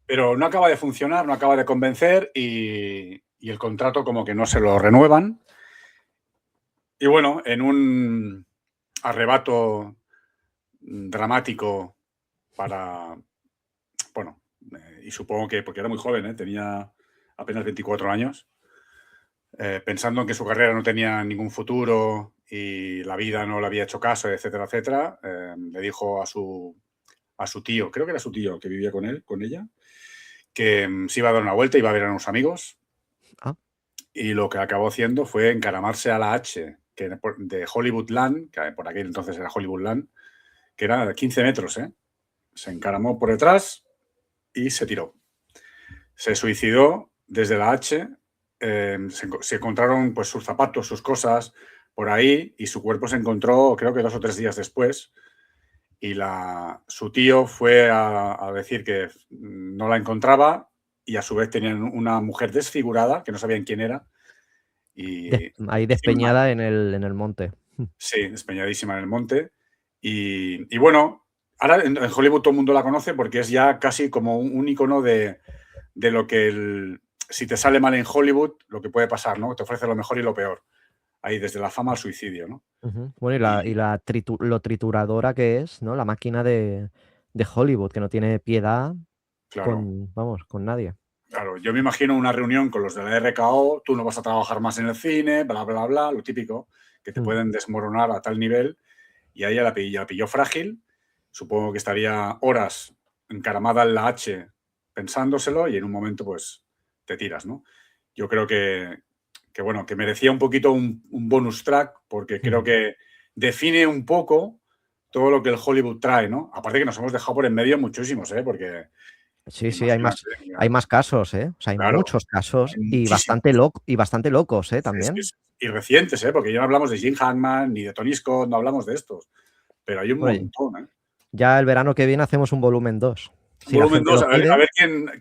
pero no acaba de funcionar, no acaba de convencer y el contrato como que no se lo renuevan. Y bueno, en un arrebato dramático y supongo que, porque era muy joven, tenía apenas 24 años, pensando en que su carrera no tenía ningún futuro y la vida no le había hecho caso, etcétera, etcétera, le dijo a su tío, creo que era su tío que vivía con ella, que se iba a dar una vuelta, iba a ver a unos amigos. Y lo que acabó haciendo fue encaramarse a la H de Hollywoodland, que por aquel entonces era Hollywoodland, que era 15 metros, Se encaramó por detrás y se tiró. Se suicidó desde la H, se encontraron pues sus zapatos, sus cosas por ahí y su cuerpo se encontró creo que 2 o 3 días después y su tío fue a decir que no la encontraba y a su vez tenían una mujer desfigurada que no sabían quién era.
Ahí despeñada en el monte.
Sí, despeñadísima en el monte. Y bueno, ahora en Hollywood todo el mundo la conoce porque es ya casi como un icono de lo que si te sale mal en Hollywood, lo que puede pasar, ¿no? Te ofrece lo mejor y lo peor. Ahí, desde la fama al suicidio, ¿no?
Bueno, lo trituradora que es, ¿no? La máquina de Hollywood, que no tiene piedad con nadie.
Claro, yo me imagino una reunión con los de la RKO, tú no vas a trabajar más en el cine, bla, bla, bla, lo típico, que te pueden desmoronar a tal nivel, y a ella la pilló frágil, supongo que estaría horas encaramada en la H pensándoselo y en un momento pues te tiras, ¿no? Yo creo que bueno, que merecía un poquito un bonus track porque creo que define un poco todo lo que el Hollywood trae, ¿no? Aparte que nos hemos dejado por en medio muchísimos, ¿eh? Porque
Sí,
imagínate,
hay más casos, ¿eh? O sea, hay
claro,
muchos casos
hay
y
muchísimos.
bastante locos, ¿eh?
Sí,
También.
sí, sí. Y recientes, ¿eh? Porque ya no hablamos de Jim Hackman ni de Tony Scott, no hablamos de estos. Pero hay un
Bueno,
montón, ¿eh?
ya el verano que viene hacemos un volumen 2. Si la
Volumen
gente
2,
lo
a
pide,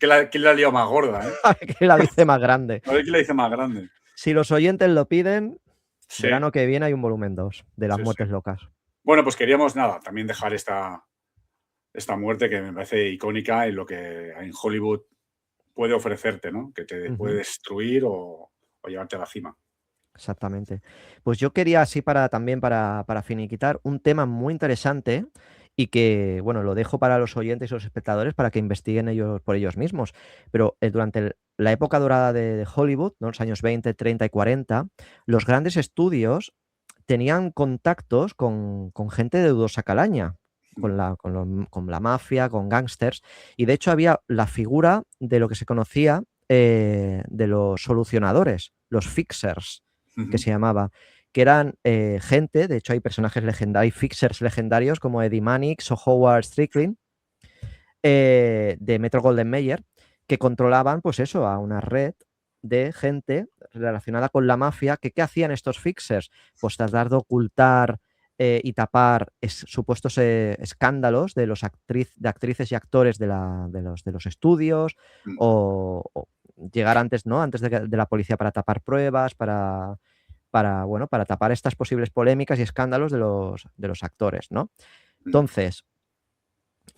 ver quién la ha liado más gorda, ¿eh?
a ver quién la dice más grande.
A ver quién la dice más grande.
Si los oyentes lo piden,
Sí,
verano que viene hay un volumen 2 de las
sí,
muertes
sí.
locas.
Bueno, pues queríamos, nada, también dejar esta muerte que me parece icónica en lo que en Hollywood puede ofrecerte, ¿no? Que te puede destruir o llevarte a la cima.
Exactamente. Pues yo quería así también para finiquitar un tema muy interesante y que, bueno, lo dejo para los oyentes y los espectadores para que investiguen ellos por ellos mismos. Pero durante la época dorada de Hollywood, ¿no? Los años 20, 30 y 40, los grandes estudios tenían contactos con gente de dudosa calaña, con la mafia, con gángsters, y de hecho había la figura de lo que se conocía de los solucionadores, los fixers, que se llamaba, que eran gente, de hecho hay personajes legendarios, hay fixers legendarios como Eddie Mannix o Howard Strickland, de Metro Golden Mayer, que controlaban, pues eso, a una red de gente relacionada con la mafia. ¿Qué hacían estos fixers? Pues tratar de ocultar y tapar supuestos escándalos de de actrices y actores de los estudios, o llegar antes, ¿no? Antes de la policía para tapar pruebas, bueno, para tapar estas posibles polémicas y escándalos de los actores, ¿no? Entonces,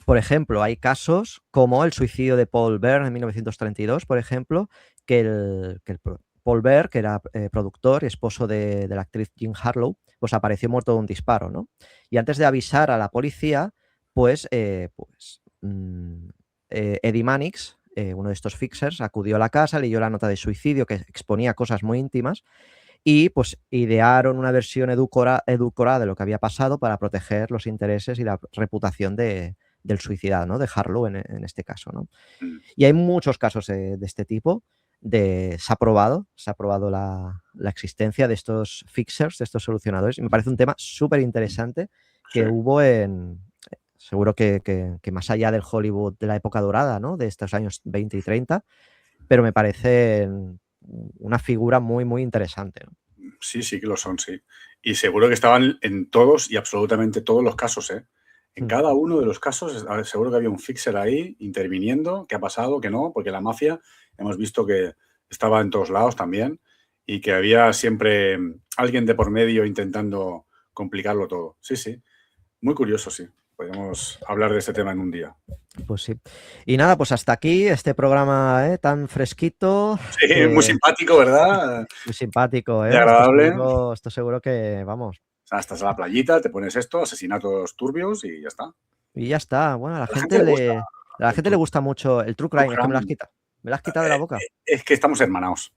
por ejemplo, hay casos como el suicidio de Paul Bear en 1932, por ejemplo, Paul Bear, que era productor y esposo de la actriz Jean Harlow, pues apareció muerto de un disparo, ¿no? Y antes de avisar a la policía, pues, Eddie Mannix, uno de estos fixers, acudió a la casa, leyó la nota de suicidio que exponía cosas muy íntimas y pues idearon una versión edulcorada de lo que había pasado para proteger los intereses y la reputación del suicidado, ¿no? De Harlow en este caso, ¿no? Y hay muchos casos de este tipo. Se ha probado la existencia de estos fixers, de estos solucionadores, y me parece un tema súper interesante que
Sí.
hubo seguro que más allá del Hollywood de la época dorada, ¿no? De estos años 20 y 30, pero me parece una figura muy, muy interesante, ¿no?
Sí, sí que lo son, sí. Y seguro que estaban en todos y absolutamente todos los casos, ¿eh? En cada uno de los casos seguro que había un fixer ahí interviniendo, qué ha pasado, qué no, porque la mafia hemos visto que estaba en todos lados también y que había siempre alguien de por medio intentando complicarlo todo. Sí, sí. Muy curioso, sí. Podemos hablar de este tema en un día.
Pues sí. Y nada, pues hasta aquí este programa tan fresquito.
Sí, muy simpático, ¿verdad?
Muy simpático,
Muy agradable.
Esto seguro que, vamos.
O sea, estás a la playita, te pones esto, asesinatos turbios y ya está.
Y ya está. Bueno, a la gente
le gusta
le gusta mucho el true crime. Es que me lo has quitado. Me lo has quitado de la boca.
Es que estamos hermanados.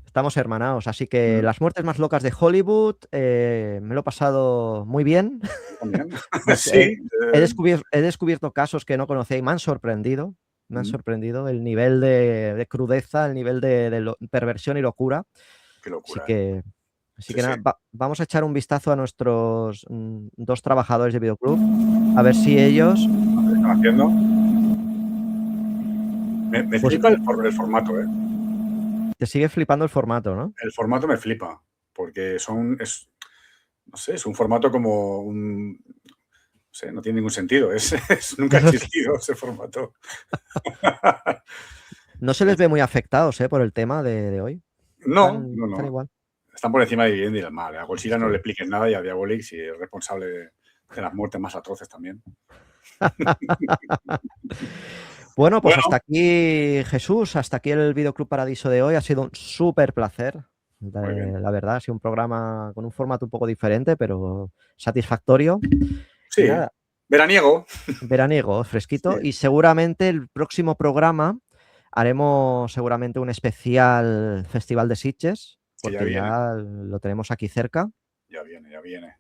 Estamos hermanados. Así que las muertes más locas de Hollywood, me lo he pasado muy bien.
Sí.
He descubierto casos que no conocía y me han sorprendido. Me han sorprendido el nivel de crudeza, el nivel de perversión y locura.
Qué locura.
Así que nada, vamos a echar un vistazo a nuestros dos trabajadores de videoclub, a ver si ellos...
¿Qué están haciendo? Me
Pues-
flipa el formato, ¿eh?
Te sigue flipando el formato, ¿no?
El formato me flipa, porque es un formato como no sé, no tiene ningún sentido. Nunca ha existido ese formato.
No se les ve muy afectados por el tema de hoy.
No.
Están igual.
Están por encima de bien y del mal. A Godzilla no
Sí.
le expliques nada y a Diabolik sí es responsable de las muertes más atroces también.
Bueno, pues hasta aquí, Jesús, hasta aquí el Videoclub Paradiso de hoy. Ha sido un súper placer.
Muy bien.
La verdad, ha sido un programa con un formato un poco diferente, pero satisfactorio.
Sí,
Y nada,
veraniego.
veraniego, fresquito.
Sí.
Y seguramente el próximo programa haremos seguramente un especial Festival de Sitges,
Que ya
porque
viene.
ya lo tenemos aquí cerca.
Ya viene.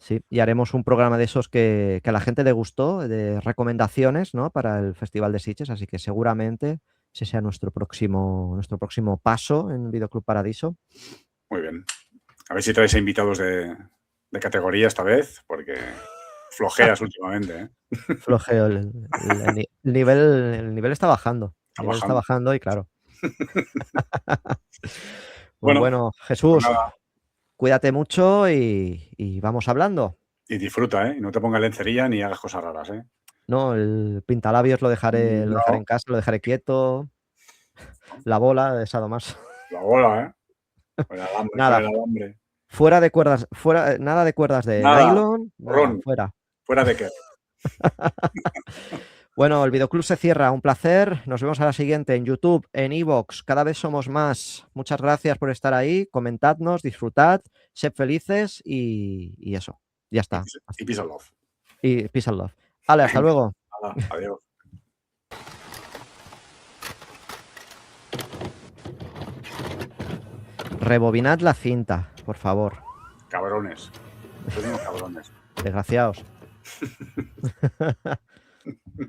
Sí, y haremos un programa de esos que a la gente le gustó, de recomendaciones, ¿no? Para el Festival de Sitges, así que seguramente ese sea nuestro próximo paso en Videoclub Paradiso.
Muy bien. A ver si traes invitados de categoría esta vez, porque flojeas últimamente, ¿eh?
Flojeo, el nivel está bajando. El nivel está bajando y claro. Pues bueno,
Pues
Jesús,
nada,
cuídate mucho y vamos hablando.
y disfruta, ¿eh? Y no te pongas lencería ni hagas cosas raras, ¿eh?
No, el pintalabios lo dejaré
No,
en casa, lo dejaré quieto. La bola, esa más.
la bola, ¿eh? Con el alambre, con
Nada,
el alambre.
fuera de cuerdas, nada de cuerdas de
Nada,
nylon, nada,
ron,
fuera.
fuera de qué.
Bueno, el videoclub se cierra. Un placer. Nos vemos a la siguiente en YouTube, en iVoox. Cada vez somos más. Muchas gracias por estar ahí. Comentadnos, disfrutad, sed felices y eso. Ya está.
Y peace and love.
Y peace and love. Vale, hasta luego.
Nada, adiós.
Rebobinad la cinta, por favor.
Cabrones. Sois unos cabrones.
Desgraciados.